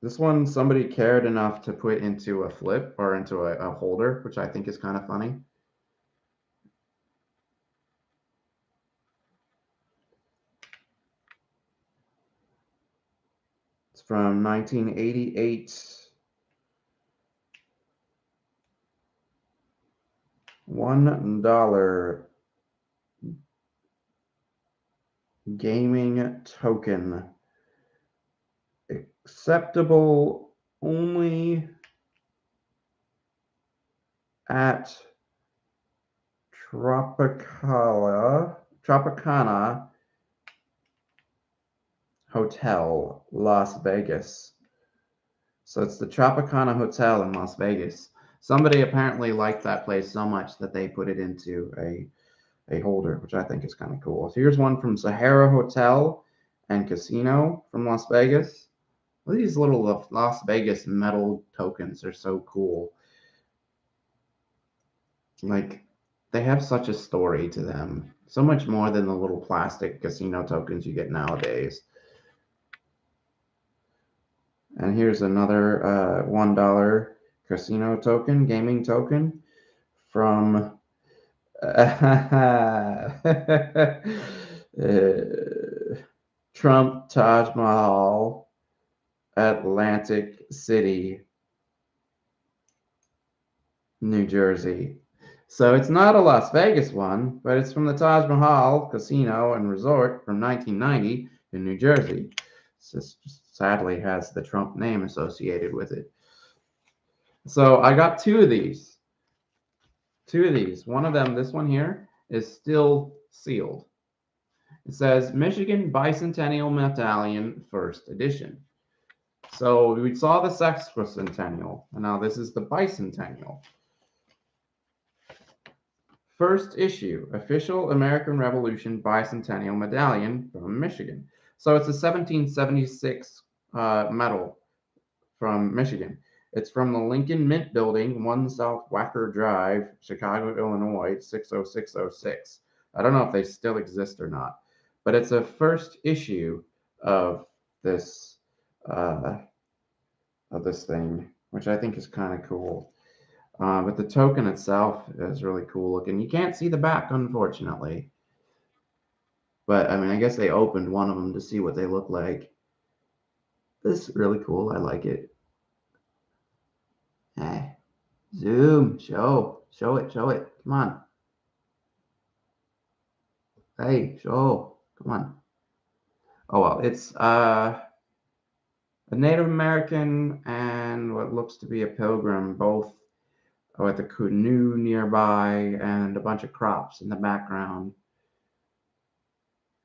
A: This one somebody cared enough to put into a flip or into a holder, which I think is kind of funny. It's from 1988. $1 gaming token. Acceptable only at Tropicana Hotel, Las Vegas. So it's the Tropicana Hotel in Las Vegas. Somebody apparently liked that place so much that they put it into a holder, which I think is kind of cool. So here's one from Sahara Hotel and Casino from Las Vegas. These little Las Vegas metal tokens are so cool. Like, they have such a story to them, so much more than the little plastic casino tokens you get nowadays. And here's another $1 casino token, gaming token from uh, Trump Taj Mahal, Atlantic City, New Jersey. So it's not a Las Vegas one, but it's from the Taj Mahal Casino and Resort from 1990 in New Jersey. It just sadly has the Trump name associated with it. So I got two of these. Two of these. One of them, this one here, is still sealed. It says Michigan Bicentennial Medallion First Edition. So we saw the sexquicentennial, and now this is the bicentennial. First issue, official American Revolution Bicentennial Medallion from Michigan. So it's a 1776 medal from Michigan. It's from the Lincoln Mint Building, 1 South Wacker Drive, Chicago, Illinois, 60606. I don't know if they still exist or not, but it's a first issue of this uh, thing, which I think is kind of cool. But the token itself is really cool looking. You can't see the back, unfortunately. But I mean, I guess they opened one of them to see what they look like. This is really cool. I like it. Hey, zoom, show it, show it. Come on. Hey, show. Come on. Oh well, it's a Native American and what looks to be a pilgrim, both with a canoe nearby and a bunch of crops in the background.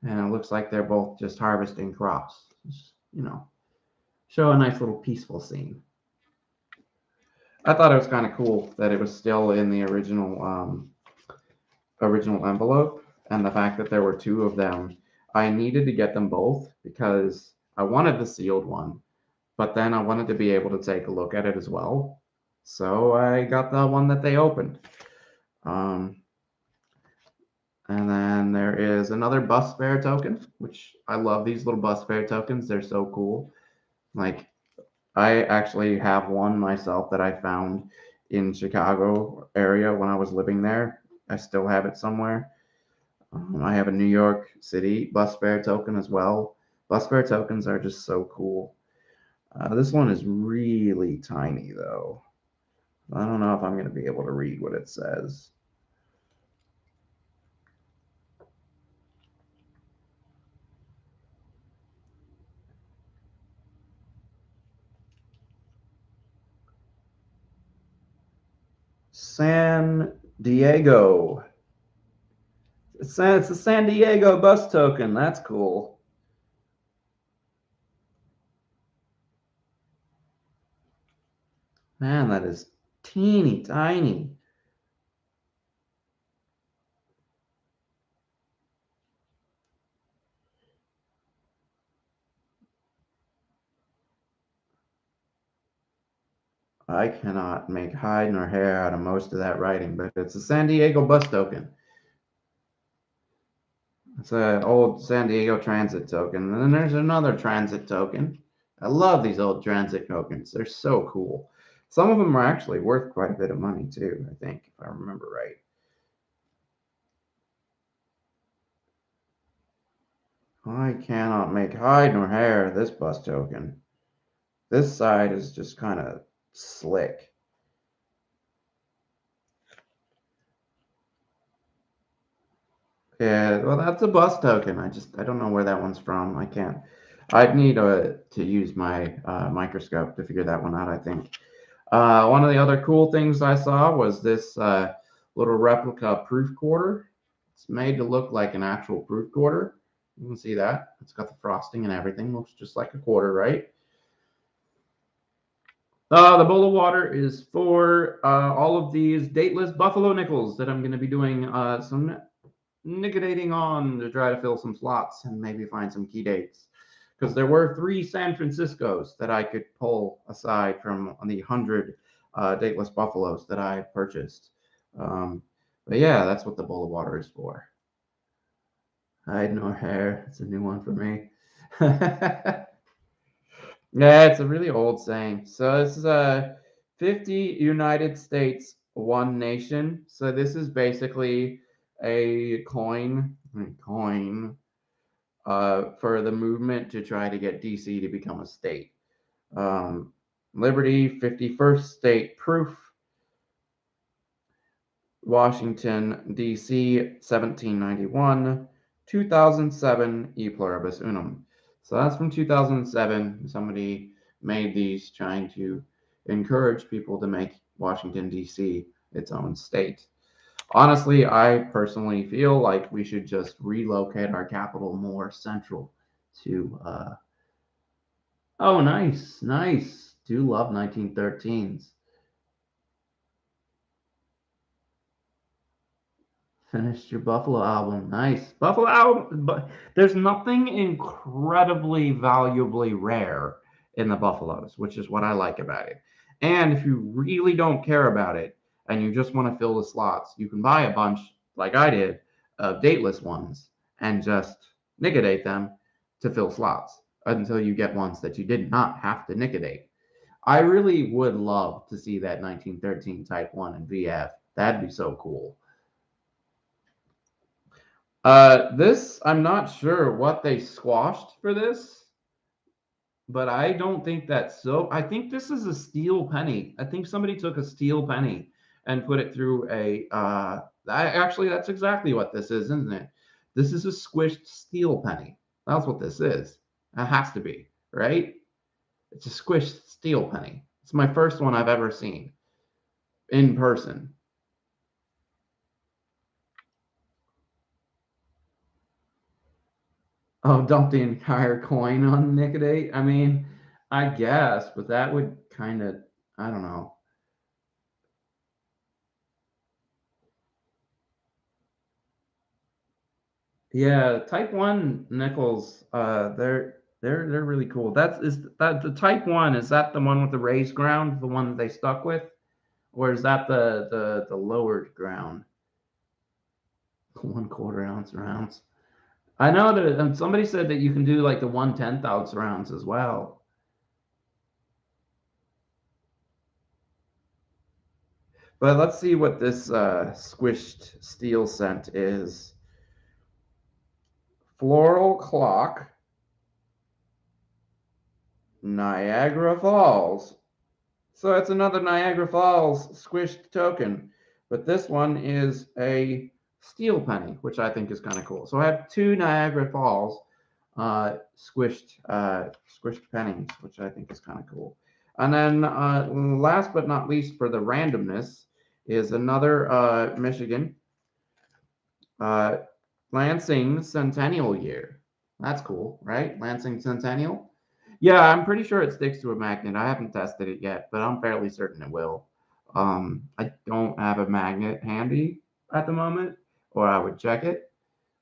A: And it looks like they're both just harvesting crops. Just, show a nice little peaceful scene. I thought it was kind of cool that it was still in the original envelope, and the fact that there were two of them. I needed to get them both because I wanted the sealed one, but then I wanted to be able to take a look at it as well. So I got the one that they opened. Um, and then there is another bus fare token, which I love these little bus fare tokens. They're so cool. Like, I actually have one myself that I found in Chicago area when I was living there. I still have it somewhere. I have a New York City bus fare token as well. Bus fare tokens are just so cool. This one is really tiny though. I don't know if I'm going to be able to read what it says. San Diego. It's a San Diego bus token. That's cool. Man, that is teeny tiny. I cannot make hide nor hair out of most of that writing, but it's a San Diego bus token. It's an old San Diego transit token. And then there's another transit token. I love these old transit tokens. They're so cool. Some of them are actually worth quite a bit of money too, I think, if I remember right. I cannot make hide nor hair this bus token. This side is just kind of slick. Yeah, well, that's a bus token. I don't know where that one's from. I can't. I'd need to use my microscope to figure that one out, I think. One of the other cool things I saw was this little replica proof quarter. It's made to look like an actual proof quarter. You can see that. It's got the frosting and everything. Looks just like a quarter, right? The bowl of water is for all of these dateless buffalo nickels that I'm going to be doing some nickedating on to try to fill some slots and maybe find some key dates. Because there were 3 San Franciscos that I could pull aside from the 100 dateless buffaloes that I purchased. Um, but yeah, that's what the bowl of water is for. Hide nor hair. It's a new one for me. Yeah, it's a really old saying. So this is a 50 United States, one nation. So this is basically a coin for the movement to try to get DC to become a state. Um, Liberty, 51st state proof. Washington, D.C., 1791, 2007, E pluribus unum. So that's from 2007. Somebody made these trying to encourage people to make Washington, D.C. its own state. Honestly, I personally feel like we should just relocate our capital more central to. Oh, nice, nice. Do love 1913s. Finished your Buffalo album. Nice. Buffalo album, but there's nothing incredibly valuably rare in the Buffaloes, which is what I like about it. And if you really don't care about it and you just want to fill the slots, you can buy a bunch, like I did, of dateless ones and just nic-a-date them to fill slots until you get ones that you did not have to nic-a-date. I really would love to see that 1913 Type 1 in VF. That'd be so cool. This I'm not sure what they squashed for this, but I don't think that's so. I think this is a steel penny. I think somebody took a steel penny and put it through a. Actually, that's exactly what this is, isn't it? This is a squished steel penny. That's what this is. It has to be, right? It's a squished steel penny. It's my first one I've ever seen in person. Oh, dump the entire coin on Nicodate? I mean, I guess, but that would kind of, I don't know. Yeah, Type One nickels, they're really cool. That's is that the Type One? Is that the one with the raised ground, the one that they stuck with, or is that the lowered ground, 1/4 ounce rounds? I know that somebody said that you can do like the 1/10 ounce rounds as well. But let's see what this squished steel scent is. Floral Clock, Niagara Falls. So it's another Niagara Falls squished token, but this one is a steel penny, which I think is kind of cool. So I have two Niagara Falls squished pennies, which I think is kind of cool. And then last but not least for the randomness is another Michigan uh, Lansing Centennial Year. That's cool, right? Lansing Centennial. Yeah, I'm pretty sure it sticks to a magnet. I haven't tested it yet, but I'm fairly certain it will. I don't have a magnet handy at the moment, or I would check it.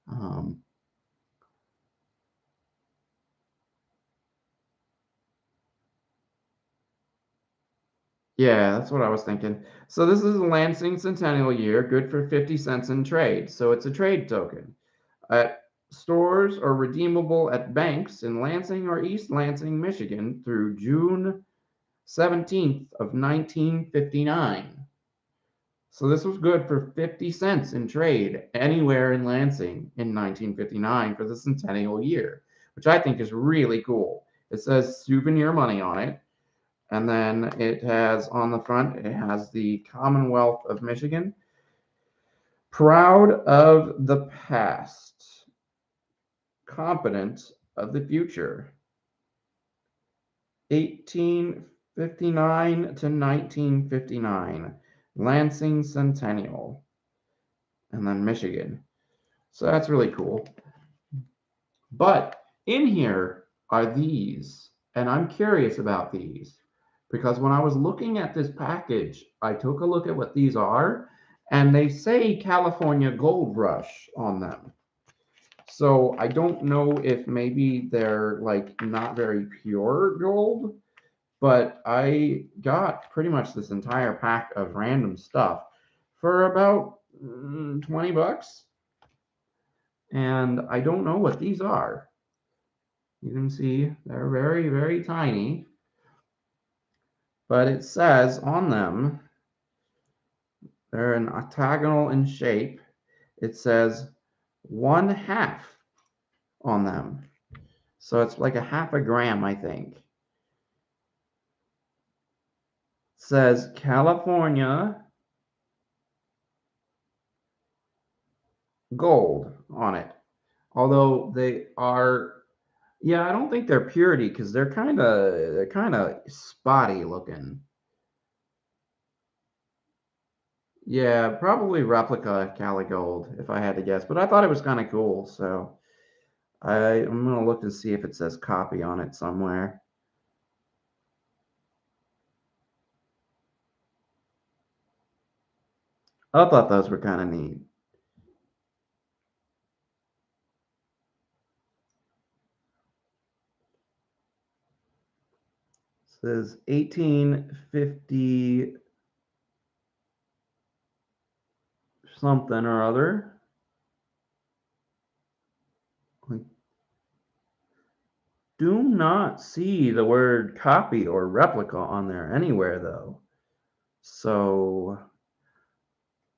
A: Um, yeah, that's what I was thinking. So this is a Lansing Centennial Year, good for 50 cents in trade. So it's a trade token. At stores or redeemable at banks in Lansing or East Lansing, Michigan through June 17th of 1959. So this was good for 50 cents in trade anywhere in Lansing in 1959 for the centennial year, which I think is really cool. It says souvenir money on it. And then it has on the front, it has the Commonwealth of Michigan. Proud of the past, confident of the future. 1859 to 1959, Lansing Centennial, and then Michigan. So that's really cool. But in here are these, and I'm curious about these because when I was looking at this package, I took a look at what these are, and they say California Gold Rush on them. So I don't know if maybe they're like not very pure gold, but I got pretty much this entire pack of random stuff for about $20. And I don't know what these are. You can see they're very, very tiny. But it says on them, they're an octagonal in shape. It says 1/2 on them. So it's like a half a gram, I think. It says California gold on it. Although they are, yeah, I don't think they're purity because they're kind of spotty looking. Yeah, probably replica Cali gold if I had to guess, but I thought it was kind of cool, so I'm gonna look to see if it says copy on it somewhere. I thought those were kind of neat. It says 1850 something or other. I do not see the word copy or replica on there anywhere though. So,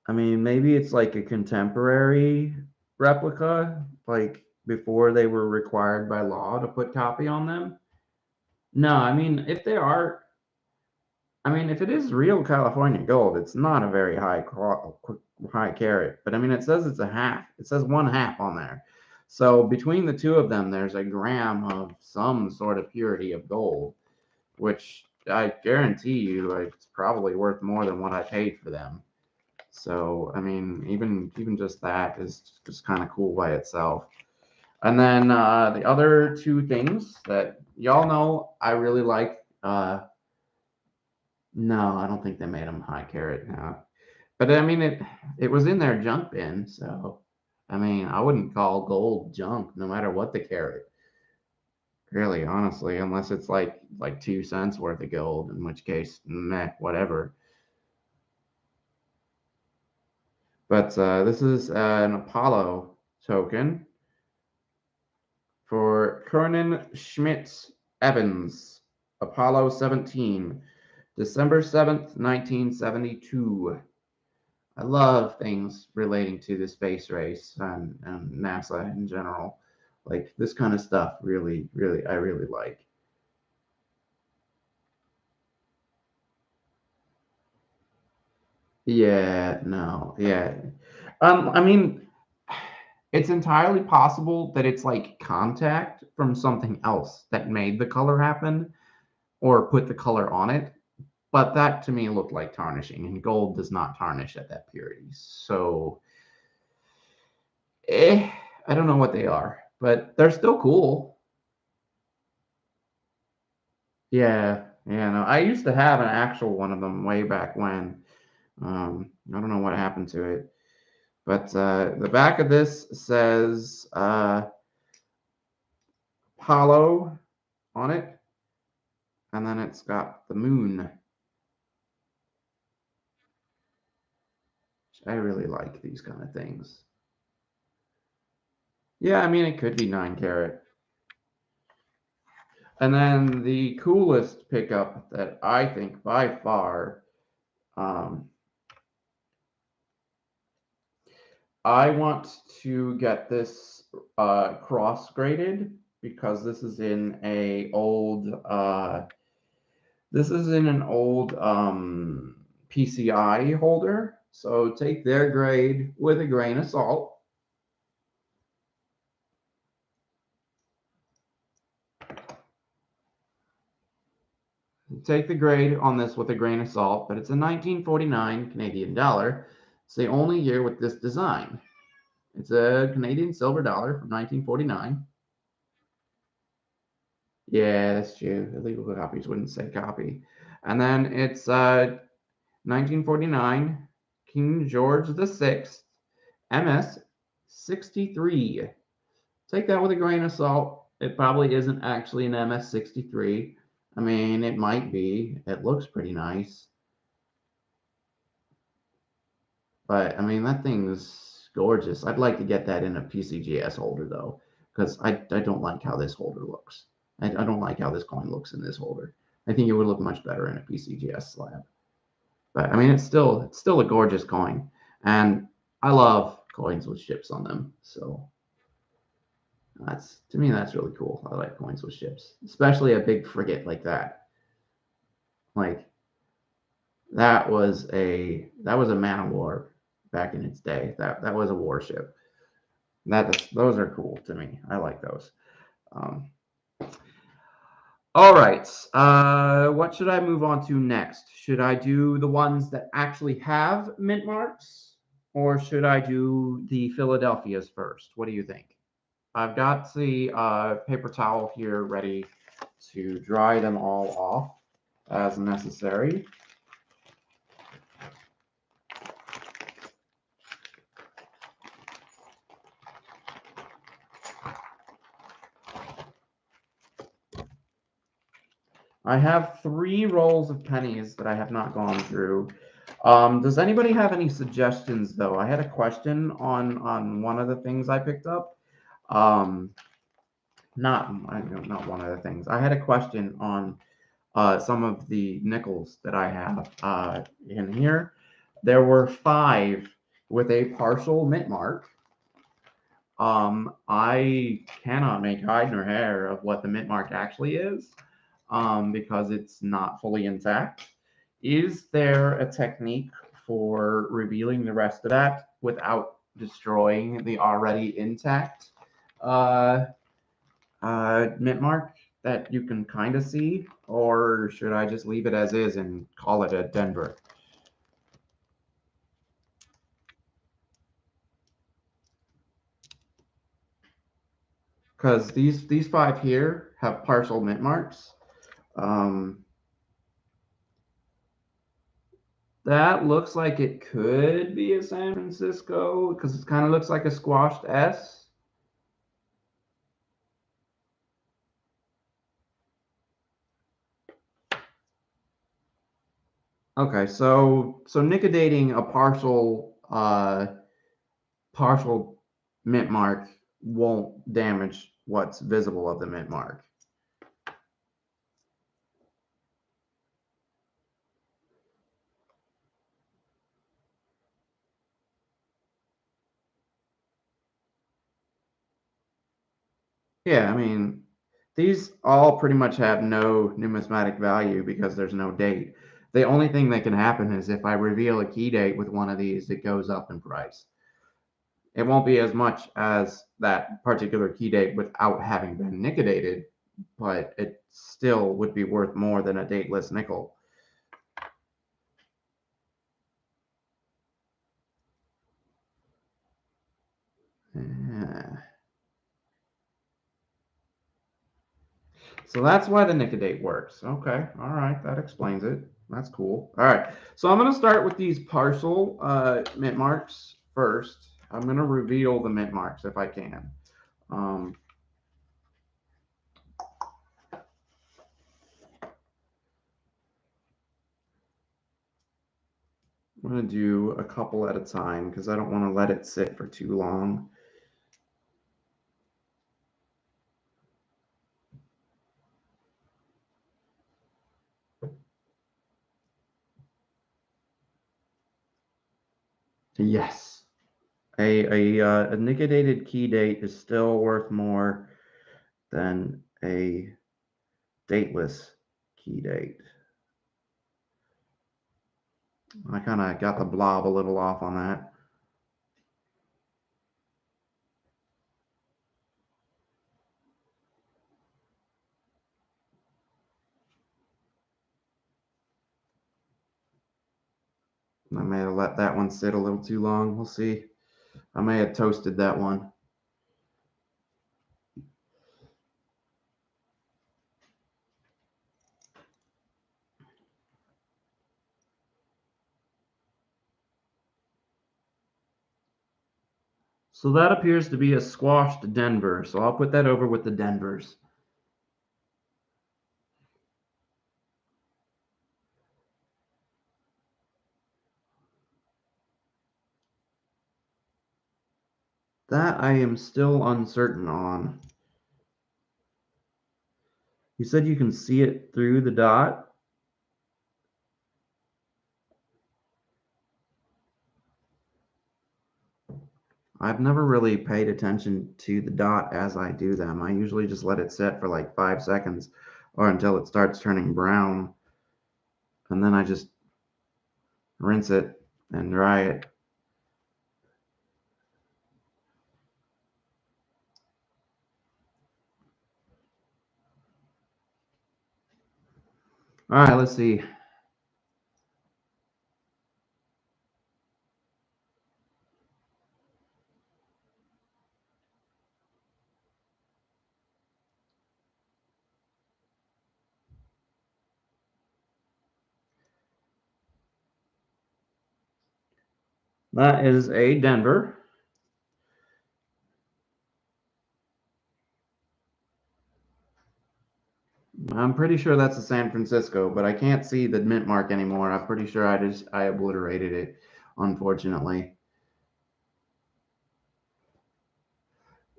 A: I mean, maybe it's like a contemporary replica, like before they were required by law to put copy on them. No, I mean, if they are, I mean, if it is real California gold, it's not a very high carat. But I mean, it says it's a half. It says 1/2 on there. So between the two of them, there's a gram of some sort of purity of gold, which I guarantee you, it's probably worth more than what I paid for them. So I mean, even just that is just kind of cool by itself. And then the other two things that y'all know I really like. No, I don't think they made them high carat now. But I mean, it was in their junk bin, so I mean, I wouldn't call gold junk, no matter what the carat. Really, honestly, unless it's like 2 cents worth of gold, in which case, meh, whatever. But this is an Apollo token for Kernan Schmidt Evans, Apollo 17, December 7th, 1972. I love things relating to the space race and NASA in general. Like this kind of stuff I really like. Yeah, no, yeah. I mean, it's entirely possible that it's like contact from something else that made the color happen or put the color on it. But that to me looked like tarnishing, and gold does not tarnish at that purity. So, I don't know what they are, but they're still cool. Yeah, yeah. No, I used to have an actual one of them way back when. I don't know what happened to it, but the back of this says Apollo on it, and then it's got the moon, which I really like these kind of things. Yeah, I mean it could be 9 carat. And then the coolest pickup that I think by far, um, I want to get this cross graded because this is in an old PCI holder. So take their grade with a grain of salt. Take the grade on this with a grain of salt, but it's a 1949 Canadian dollar. It's the only year with this design. It's a Canadian silver dollar from 1949. Yeah, that's true. Illegal copies wouldn't say copy. And then it's 1949 King George VI MS 63. Take that with a grain of salt. It probably isn't actually an MS 63. I mean, it might be. It looks pretty nice. But I mean, that thing's gorgeous. I'd like to get that in a PCGS holder though, because I don't like how this holder looks. I don't like how this coin looks in this holder. I think it would look much better in a PCGS slab. But I mean, it's still a gorgeous coin, and I love coins with ships on them. So that's to me that's really cool. I like coins with ships, especially a big frigate like that. Like that was a man of war back in its day. That was a warship. Those are cool to me. I like those. Um, all right. What should I move on to next? Should I do the ones that actually have mint marks, or should I do the Philadelphias first? What do you think? I've got the paper towel here ready to dry them all off as necessary. I have 3 rolls of pennies that I have not gone through. Does anybody have any suggestions though? I had a question on one of the things I picked up. Um, not one of the things. I had a question on some of the nickels that I have in here. There were 5 with a partial mint mark. I cannot make hide nor hair of what the mint mark actually is, because it's not fully intact. Is there a technique for revealing the rest of that without destroying the already intact uh, mint mark that you can kind of see, or should I just leave it as is and call it a Denver? Because these 5 here have partial mint marks. Um, that looks like it could be a San Francisco because it kind of looks like a squashed S. Okay, so nickel a partial mint mark won't damage what's visible of the mint mark. Yeah, I mean, these all pretty much have no numismatic value because there's no date. The only thing that can happen is if I reveal a key date with one of these, it goes up in price. It won't be as much as that particular key date without having been nickel, but it still would be worth more than a dateless nickel. Yeah. So that's why the nic-a-date works. Okay, all right, that explains it. That's cool. All right, so I'm going to start with these partial mint marks first. I'm going to reveal the mint marks if I can. Um, I'm going to do a couple at a time because I don't want to let it sit for too long. Yes, a nickel-dated key date is still worth more than a dateless key date. I kind of got the blob a little off on that. I may have let that one sit a little too long. We'll see. I may have toasted that one. So that appears to be a squashed Denver. So I'll put that over with the Denvers. That I am still uncertain on. You said you can see it through the dot? I've never really paid attention to the dot as I do them. I usually just let it set for like 5 seconds or until it starts turning brown. And then I just rinse it and dry it. All right, let's see. That is a Denver. I'm pretty sure that's a San Francisco, but I can't see the mint mark anymore. I'm pretty sure I obliterated it, unfortunately.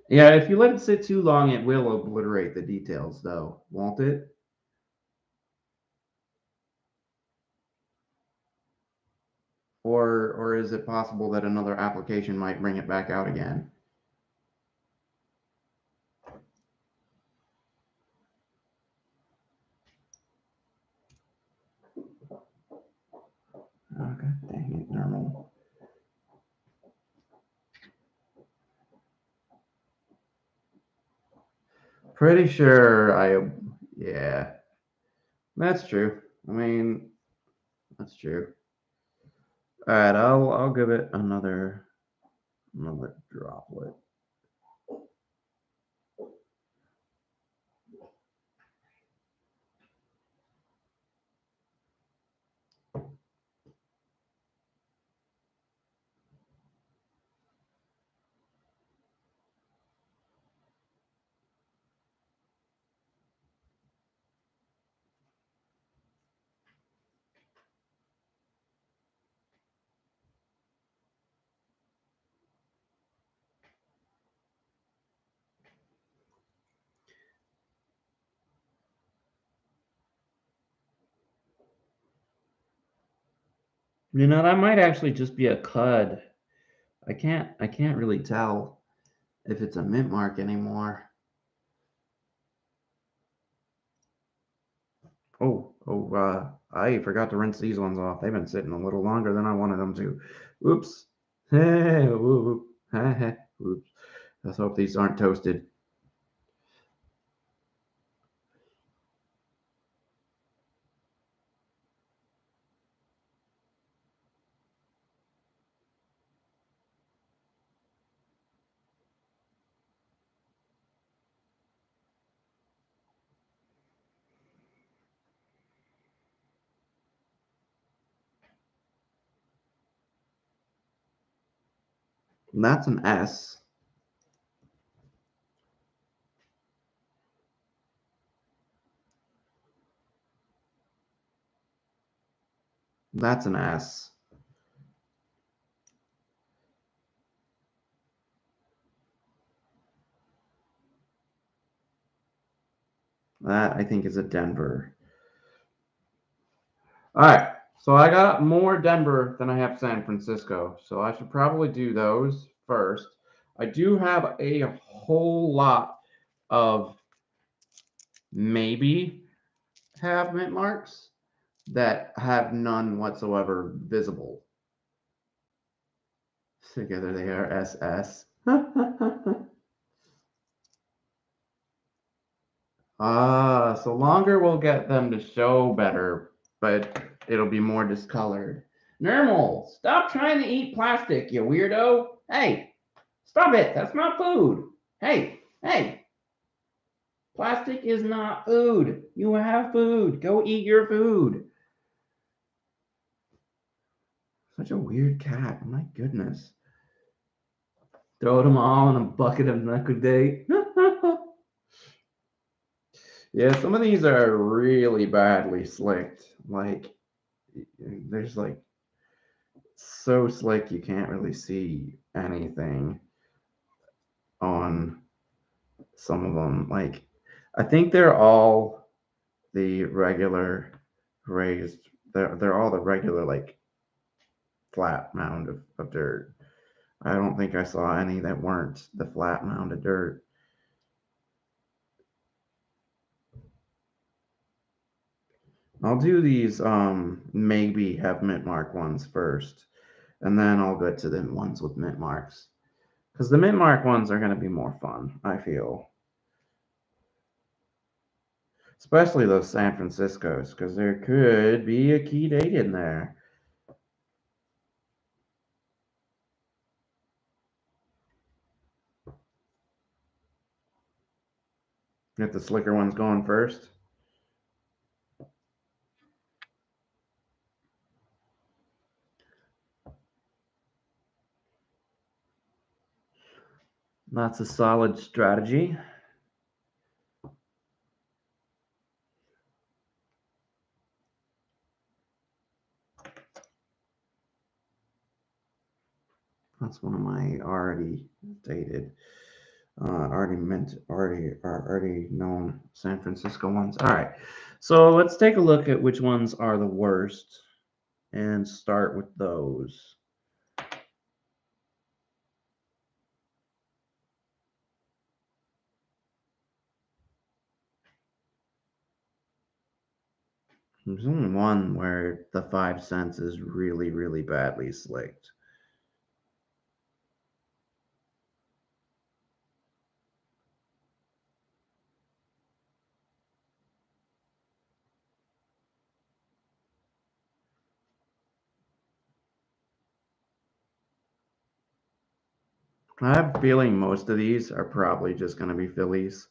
A: Yeah, if you let it sit too long, it will obliterate the details, though, won't it? Or is it possible that another application might bring it back out again? Okay, dang it, normal. Pretty sure yeah, that's true. I mean, that's true. All right, I'll give it another droplet. You know, that might actually just be a cud. I can't really tell if it's a mint mark anymore. I forgot to rinse these ones off. They've been sitting a little longer than I wanted them to. Oops. Hey, whoop, oops. Let's hope these aren't toasted. That's an S. That's an S. That I think is a Denver. All right. So I got more Denver than I have San Francisco. So I should probably do those first. I do have a whole lot of maybe have mint marks that have none whatsoever visible. Together they are SS. So longer will get them to show better, but it'll be more discolored. Normal, stop trying to eat plastic, you weirdo. Hey, stop it. That's not food. Hey. Plastic is not food. You have food. Go eat your food. Such a weird cat. My goodness. Throw them all in a bucket of nic-a-date. Yeah, some of these are really badly slicked. Like, there's like so slick you can't really see anything. on some of them. Like, I think they're all the regular raised. They're all the regular like flat mound of dirt. I don't think I saw any that weren't the flat mound of dirt. I'll do these maybe have mint mark ones first, and then I'll go to the ones with mint marks. Because the mint mark ones are going to be more fun, I feel. Especially those San Franciscos, because there could be a key date in there. Get the slicker ones going first. That's a solid strategy. That's one of my already dated, already known San Francisco ones. All right, so let's take a look at which ones are the worst and start with those. There's only one where the 5 cents is really, really badly slicked. I have a feeling most of these are probably just going to be Phillies.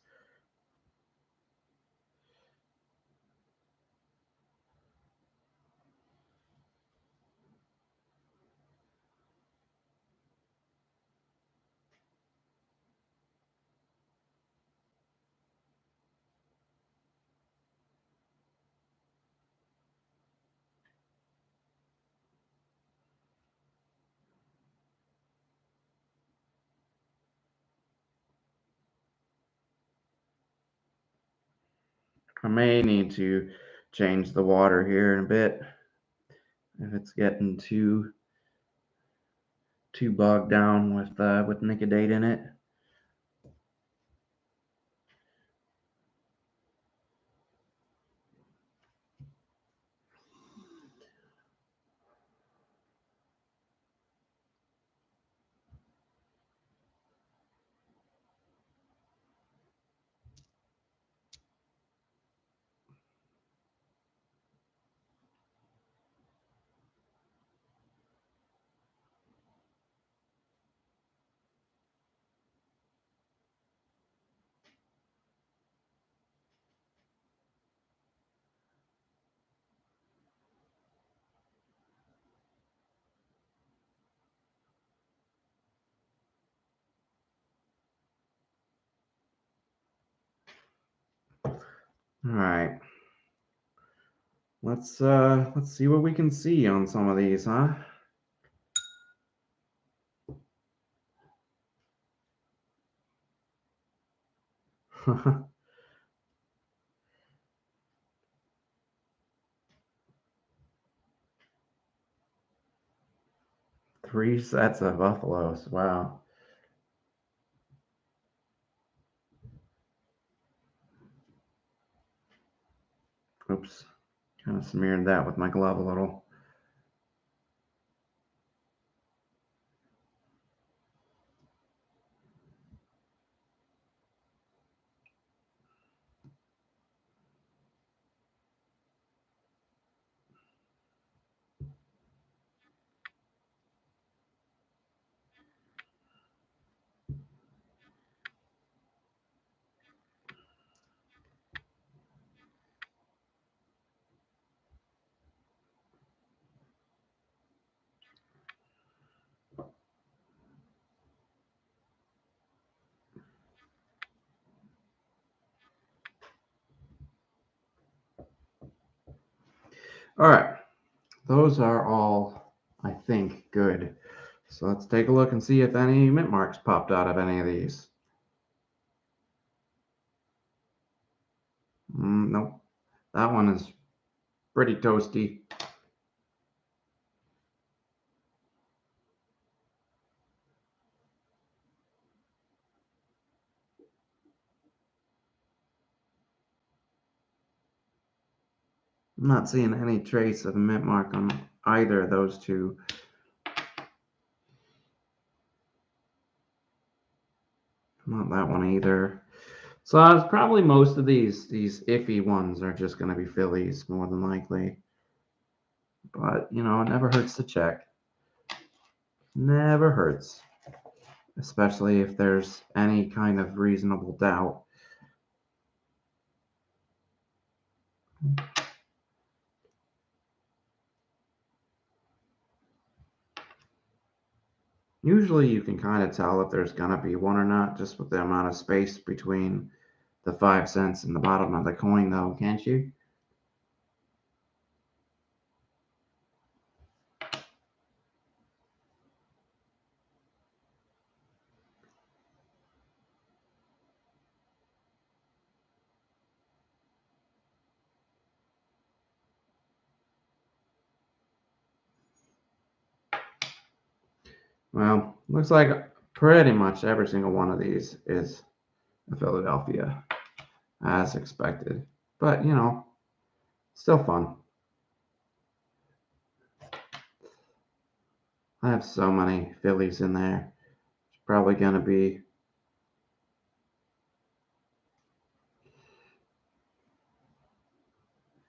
A: I may need to change the water here in a bit if it's getting too bogged down with nic-a-date in it. All right. Let's see what we can see on some of these, huh? Three sets of buffaloes. Wow. Oops. Kind of smeared that with my glove a little. All right. Those are all, I think, good. So let's take a look and see if any mint marks popped out of any of these. Nope. That one is pretty toasty. I'm not seeing any trace of a mint mark on either of those two. Not that one either. So it's probably most of these iffy ones are just going to be Phillies more than likely. But you know, it never hurts to check. Never hurts, especially if there's any kind of reasonable doubt. Usually you can kind of tell if there's going to be one or not just with the amount of space between the 5 cents and the bottom of the coin, though, can't you? Well, looks like pretty much every single one of these is a Philadelphia, as expected. But, you know, still fun. I have so many Phillies in there. It's probably going to be.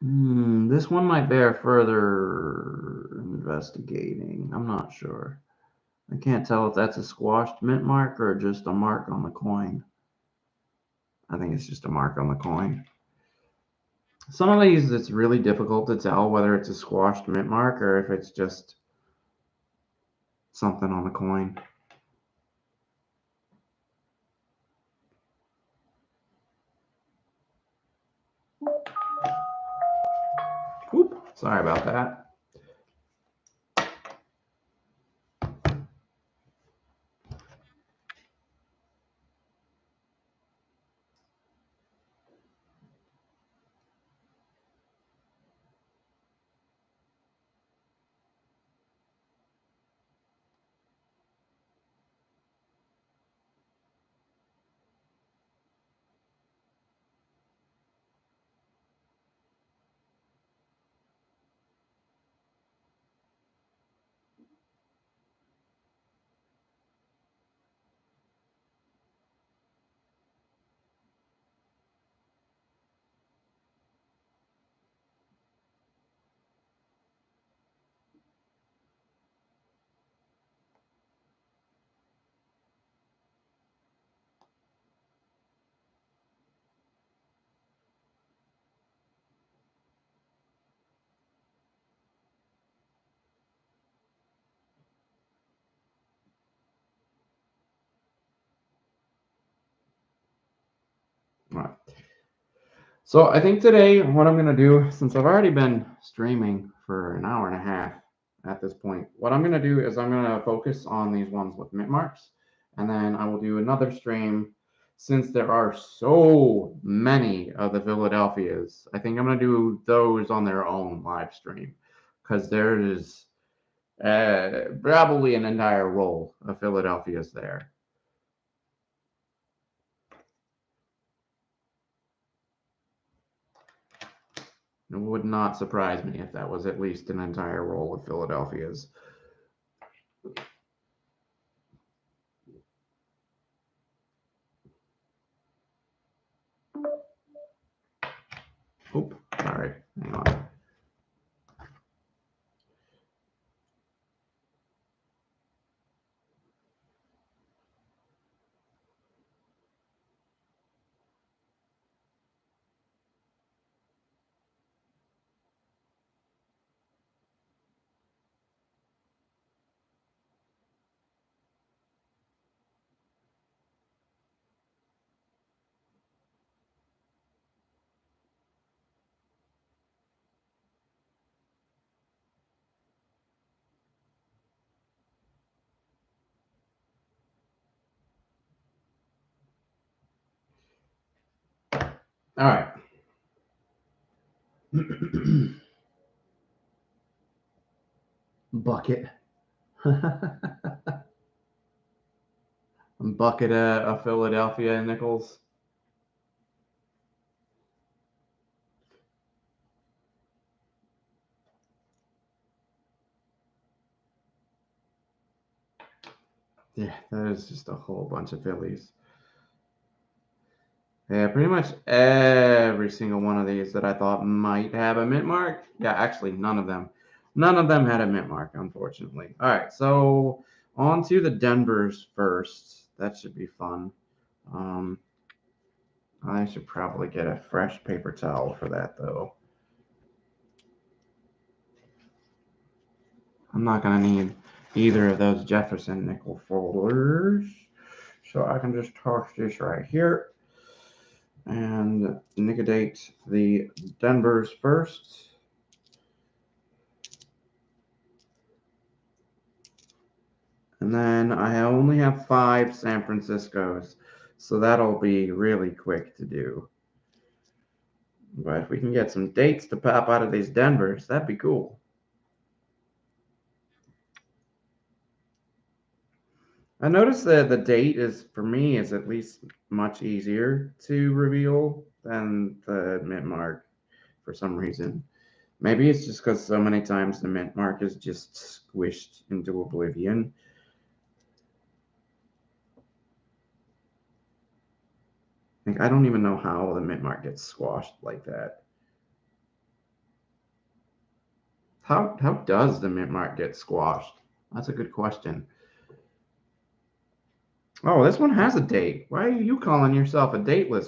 A: This one might bear further investigating. I'm not sure. I can't tell if that's a squashed mint mark or just a mark on the coin. I think it's just a mark on the coin. Some of these, it's really difficult to tell whether it's a squashed mint mark or if it's just something on the coin. Whoop, sorry about that. All right. So I think today what I'm going to do, since I've already been streaming for an hour and a half at this point, what I'm going to do is I'm going to focus on these ones with mint marks, and then I will do another stream since there are so many of the Philadelphias. I think I'm going to do those on their own live stream because there is probably an entire roll of Philadelphias there. It would not surprise me if that was at least an entire roll of Philadelphias. Oop, sorry. Hang on. All right. Bucket. Bucket of Philadelphia nickels. Yeah, that is just a whole bunch of Phillies. Yeah, pretty much every single one of these that I thought might have a mint mark. Yeah, actually, none of them. None of them had a mint mark, unfortunately. All right, so on to the Denvers first. That should be fun. Um, I should probably get a fresh paper towel for that, though. I'm not going to need either of those Jefferson nickel folders. So I can just toss this right here and nic-a-date the Denvers first. And then I only have 5 San Franciscos, so that'll be really quick to do. But if we can get some dates to pop out of these Denvers, that'd be cool. I noticed that the date is, for me, is at least much easier to reveal than the mint mark for some reason. Maybe it's just because so many times the mint mark is just squished into oblivion. Like, I don't even know how the mint mark gets squashed like that. How does the mint mark get squashed? That's a good question. Oh, this one has a date. Why are you calling yourself a dateless?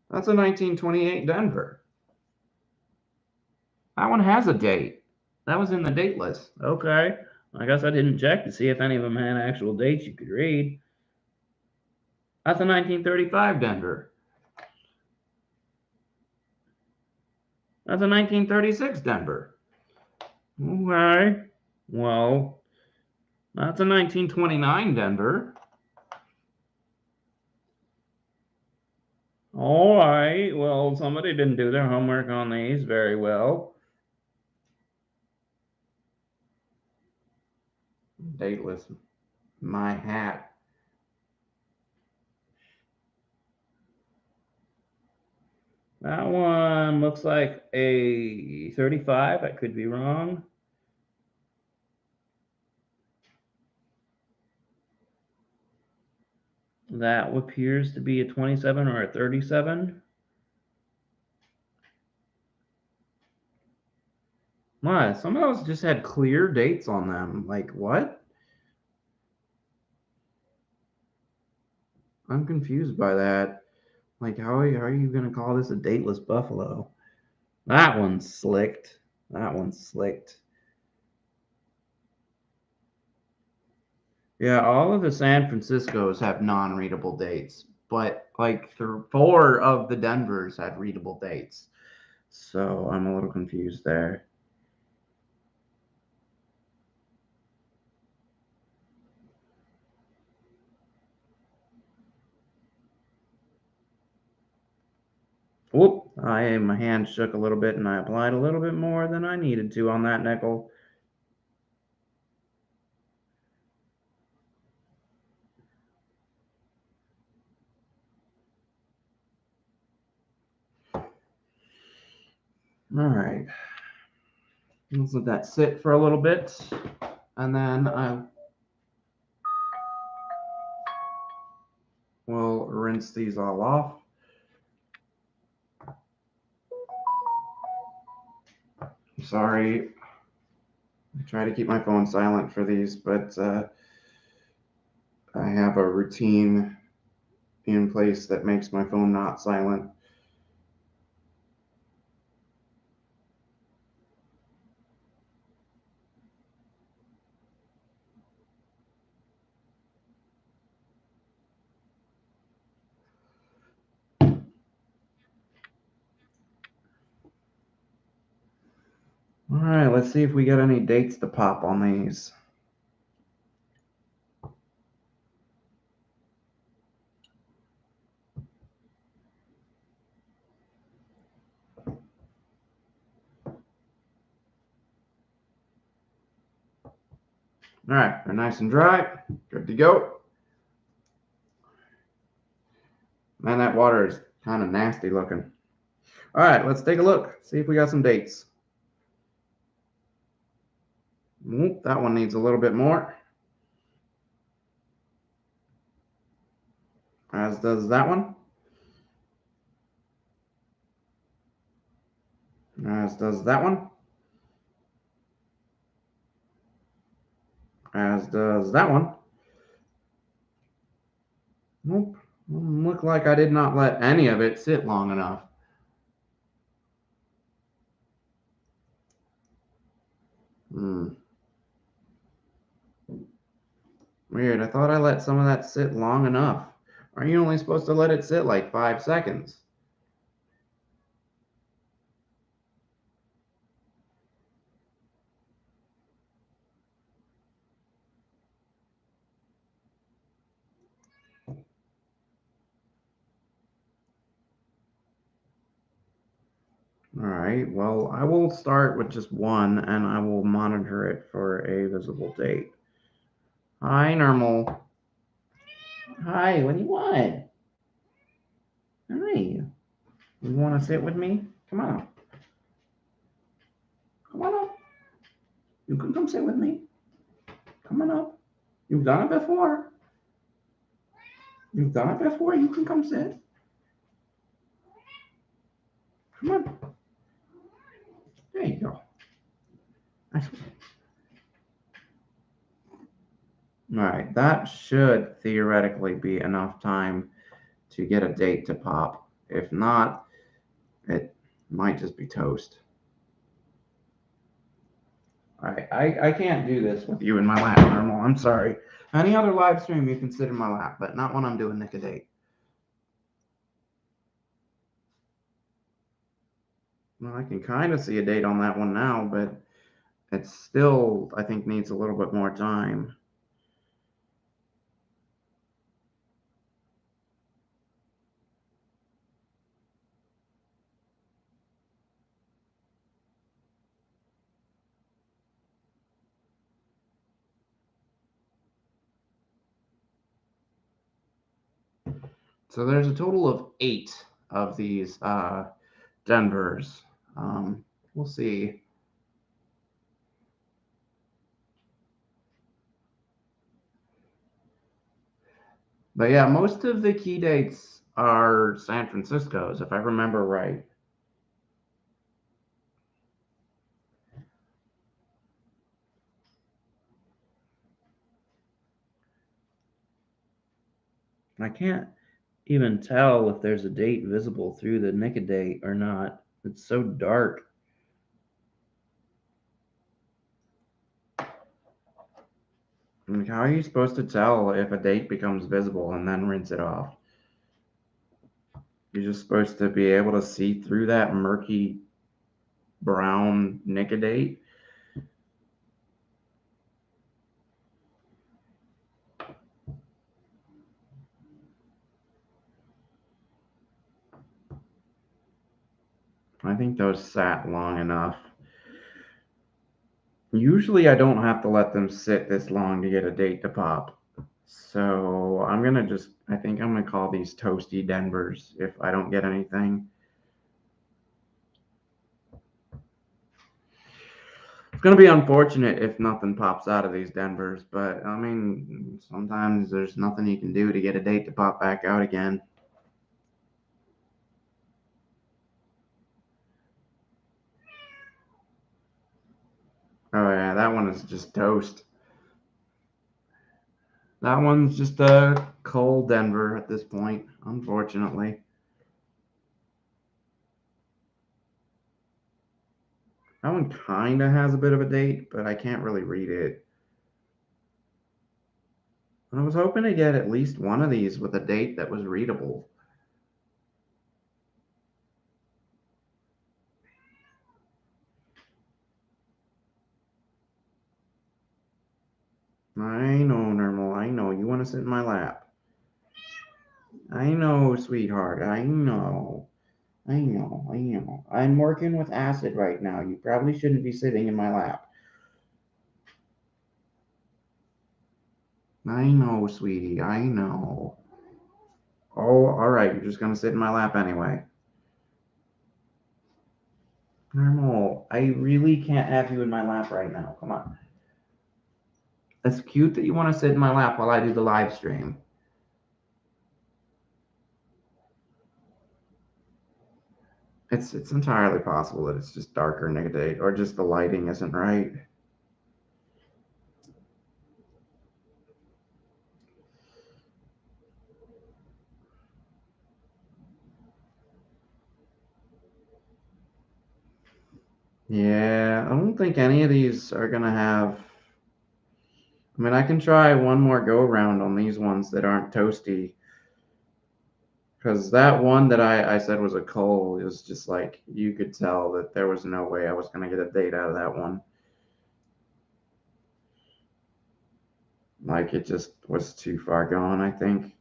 A: That's a 1928 Denver. That one has a date. That was in the date list. Okay. I guess I didn't check to see if any of them had actual dates you could read. That's a 1935 Denver. That's a 1936 Denver. Okay. Well, that's a 1929 Denver. All right. Well, somebody didn't do their homework on these very well. Dateless. My hat. That one looks like a 35. I could be wrong. That appears to be a 27 or a 37. What? Some of those just had clear dates on them. Like, what? I'm confused by that. Like, how are you going to call this a dateless buffalo? That one's slicked. That one's slicked. Yeah, all of the San Franciscos have non-readable dates, but like 4 of the Denvers had readable dates. So I'm a little confused there. Whoop! My hand shook a little bit, and I applied a little bit more than I needed to on that nickel. All right, let's let that sit for a little bit, and then I will rinse these all off. Sorry, I try to keep my phone silent for these, but I have a routine in place that makes my phone not silent. All right, let's see if we got any dates to pop on these. All right, they're nice and dry. Good to go. Man, that water is kind of nasty looking. All right, let's take a look. See if we got some dates. Oop, that one needs a little bit more. As does that one. As does that one. As does that one. Nope. Look like I did not let any of it sit long enough. Hmm. Weird. I thought I let some of that sit long enough. Are you only supposed to let it sit like 5 seconds? All right. Well, I will start with just one and I will monitor it for a visible date. Hi, normal. Hi, what do you want? Hi. You want to sit with me? Come on. Come on up. You can come sit with me. Come on up. You've done it before. You've done it before. You can come sit. Come on. There you go. Nice. All right. That should theoretically be enough time to get a date to pop. If not, it might just be toast. All right. I can't do this with you in my lap, normal. I'm sorry. Any other live stream you can sit in my lap, but not when I'm doing nic-a-date. Well, I can kind of see a date on that one now, but it still, I think, needs a little bit more time. So there's a total of 8 of these Denvers. We'll see. But yeah, most of the key dates are San Francisco's, if I remember right. I can't even tell if there's a date visible through the nic-a-date or not. It's so dark. Like, how are you supposed to tell if a date becomes visible and then rinse it off? You're just supposed to be able to see through that murky brown nic-a-date. I think those sat long enough. Usually I don't have to let them sit this long to get a date to pop. So I think I'm gonna call these toasty Denvers if I don't get anything. It's gonna be unfortunate if nothing pops out of these Denvers, but I mean, sometimes there's nothing you can do to get a date to pop back out again. Oh yeah, that one is just toast. That one's just a cold Denver at this point, unfortunately. That one kind of has a bit of a date, but I can't really read it. I was hoping to get at least one of these with a date that was readable. I know, Normal. I know. You want to sit in my lap. I know, sweetheart. I know. I know. I know. I'm working with acid right now. You probably shouldn't be sitting in my lap. I know, sweetie. I know. Oh, all right. You're just gonna sit in my lap anyway. Normal. I really can't have you in my lap right now. Come on. It's cute that you want to sit in my lap while I do the live stream. It's entirely possible that it's just darker nic-a-date or just the lighting isn't right. Yeah, I don't think any of these are gonna have. I mean, I can try one more go around on these ones that aren't toasty. Because that one that I said was a coal is just like, you could tell that there was no way I was going to get a date out of that one. Like, it just was too far gone, I think.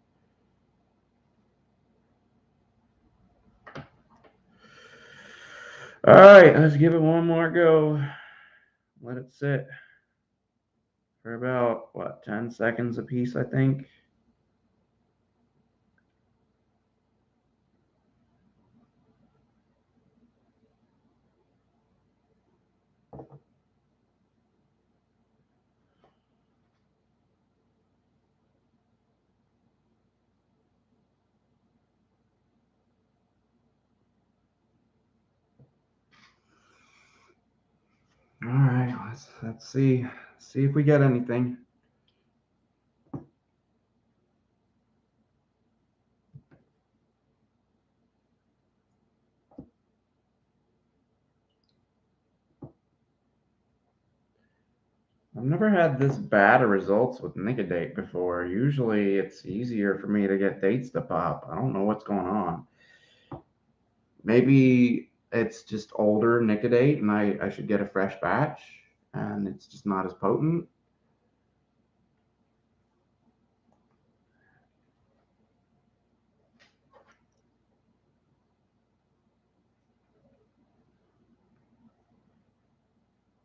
A: All right, let's give it one more go. Let it sit for about, what, 10 seconds a piece, I think. All right, let's see if we get anything. I've never had this bad of results with nic-a-date before. Usually it's easier for me to get dates to pop. I don't know what's going on. Maybe it's just older nic-a-date and I should get a fresh batch and it's just not as potent.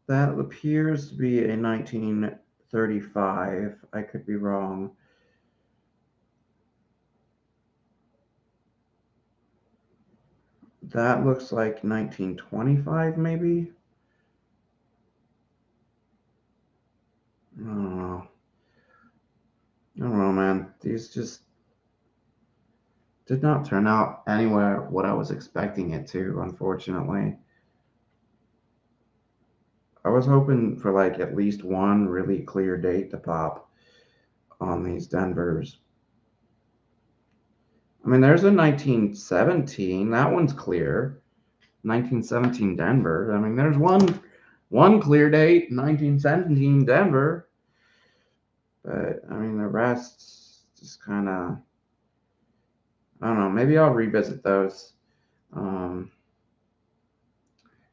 A: That appears to be a 1935. I could be wrong. That looks like 1925, maybe? I don't know. I don't know, man. These just did not turn out anywhere what I was expecting it to, unfortunately. I was hoping for like at least one really clear date to pop on these Denvers. I mean, there's a 1917. That one's clear. 1917 Denver. I mean, there's one clear date, 1917 Denver. But I mean, the rest just kind of, I don't know. Maybe I'll revisit those. Um,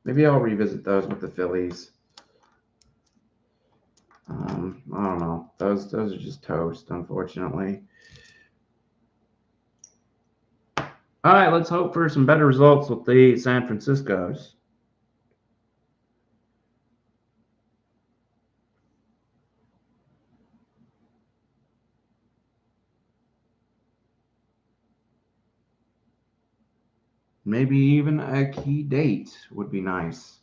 A: maybe I'll revisit those with the Phillies. I don't know. Those are just toast, unfortunately. All right, let's hope for some better results with the San Franciscos. Maybe even a key date would be nice.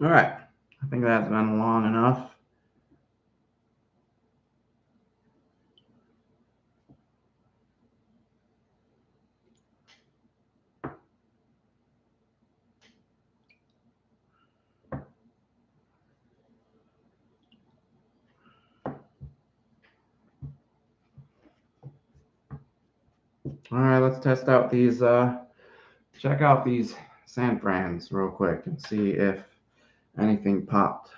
A: All right, I think that's been long enough. All right, let's test out these. Check out these San Frans real quick and see if anything popped.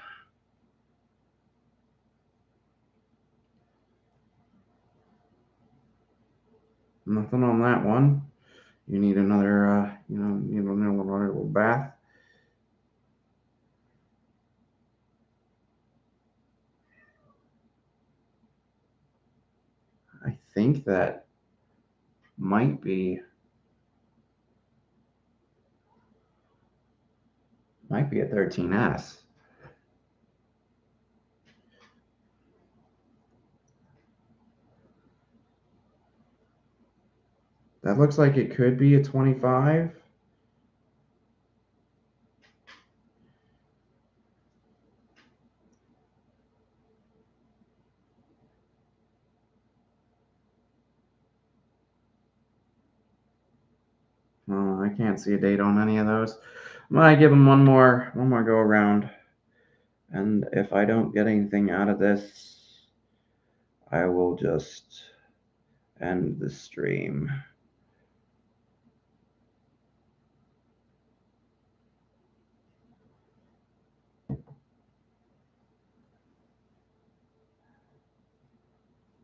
A: Nothing on that one. You need another, need another little bath. I think that might be a 13S. That looks like it could be a 25. Oh, I can't see a date on any of those. I'm gonna give them one more go around, and if I don't get anything out of this, I will just end the stream.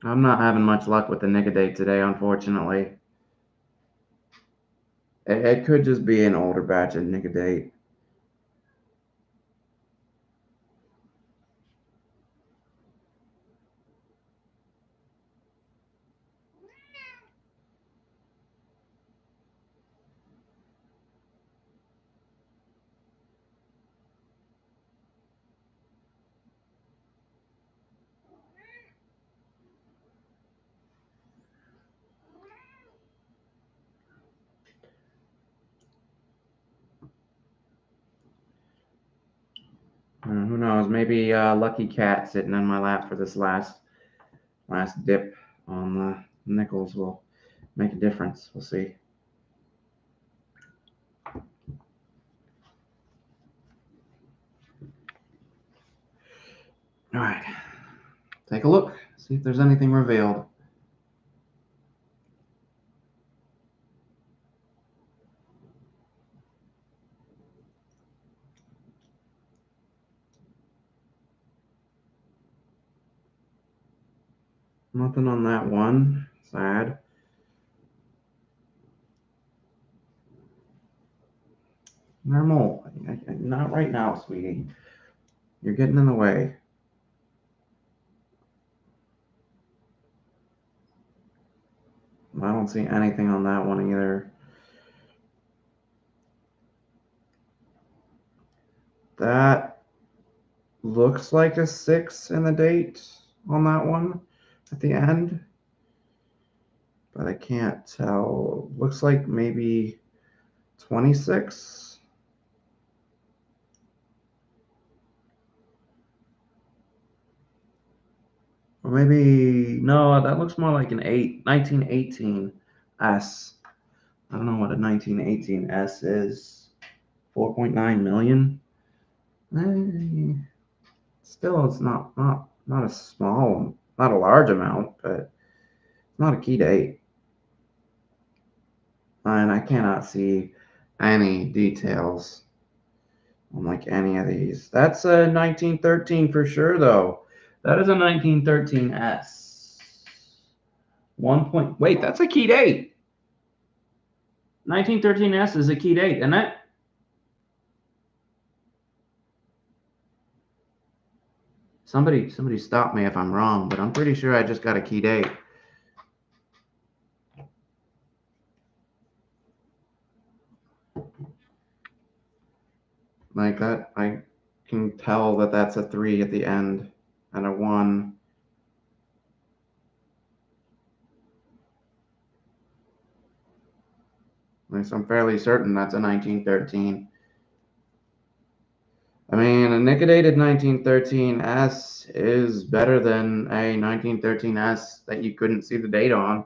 A: I'm not having much luck with the nic-a-date today, unfortunately. It could just be an older batch of nic-a-date. Who knows? Maybe Lucky Cat sitting on my lap for this last dip on the nickels will make a difference. We'll see. All right, take a look. See if there's anything revealed. Nothing on that one. Sad. Normal. Not right now, sweetie. You're getting in the way. I don't see anything on that one either. That looks like a 6 in the date on that one at the end, but I can't tell. Looks like maybe 26. Or maybe, no, that looks more like an 1918 S. I don't know what a 1918 S is. 4.9 million. Still, it's not a small, not a large amount, but it's not a key date. And I cannot see any details on like any of these. That's a 1913 for sure, though. That is a 1913 S. Wait, that's a key date. 1913 S is a key date, and that. Somebody stop me if I'm wrong, but I'm pretty sure I just got a key date. Like that, I can tell that that's a 3 at the end and a 1. At least I'm fairly certain that's a 1913. I mean, a nic-a-dated 1913S is better than a 1913S that you couldn't see the date on.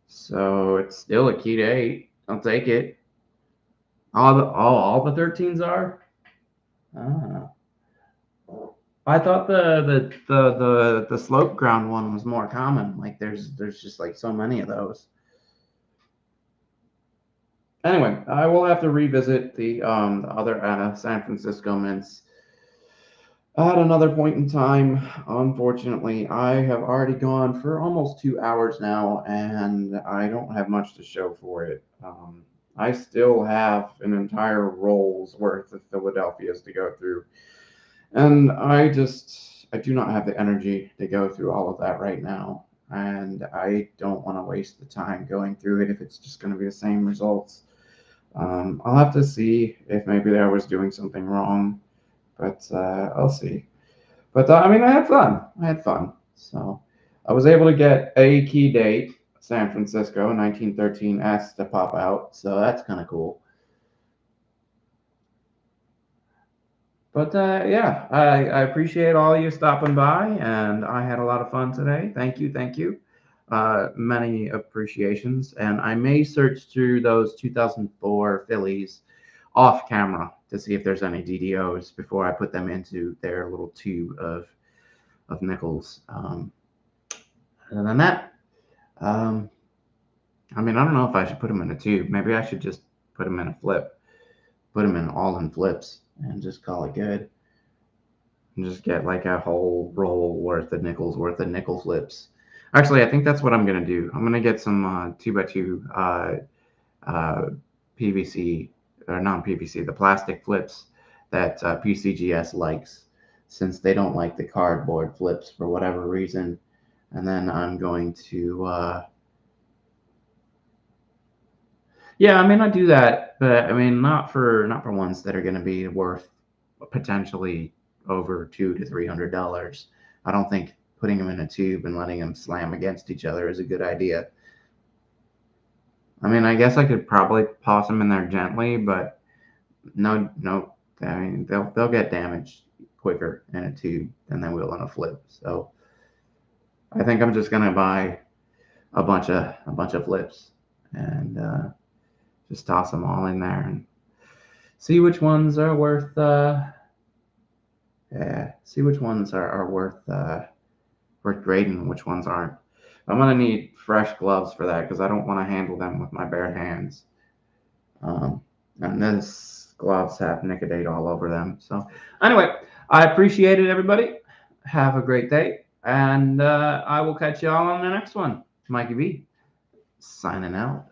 A: So it's still a key date. I'll take it. All the 13s are? Ah. I thought the slope ground one was more common. Like there's just like so many of those. Anyway, I will have to revisit the other San Francisco mints At another point in time, unfortunately, I have already gone for almost 2 hours now, and I don't have much to show for it. I still have an entire roll's worth of Philadelphia's to go through, and I do not have the energy to go through all of that right now, and I don't want to waste the time going through it if it's just going to be the same results. I'll have to see if maybe I was doing something wrong, but I'll see. But I mean, I had fun. I had fun. So I was able to get a key date, San Francisco 1913S, to pop out. So that's kind of cool. But yeah, I appreciate all you stopping by, and I had a lot of fun today. Thank you, thank you. Many appreciations, and I may search through those 2004 Phillies off camera to see if there's any DDOs before I put them into their little tube of nickels. Other than that, um, I mean, I don't know if I should put them in a tube. Maybe I should just put them in a flip, put them in all in flips, and just call it good. And just get like a whole roll worth of nickels worth of nickel flips. Actually, I think that's what I'm gonna do. I'm gonna get some 2x2 uh, PVC or non PVC, the plastic flips that PCGS likes, since they don't like the cardboard flips for whatever reason. And then I'm going to yeah, I mean, I do that, but I mean, not for ones that are going to be worth potentially over $200 to $300. I don't think putting them in a tube and letting them slam against each other is a good idea. I mean, I guess I could probably toss them in there gently, but no, no. I mean, they'll get damaged quicker in a tube than they will in a flip. So I think I'm just gonna buy a bunch of flips and just toss them all in there and see which ones are worth yeah, see which ones are worth grading and which ones aren't. I'm gonna need fresh gloves for that because I don't want to handle them with my bare hands. Um, and this gloves have nic-a-date all over them. So anyway, I appreciate it, everybody. Have a great day, and I will catch y'all on the next one. Mikey B signing out.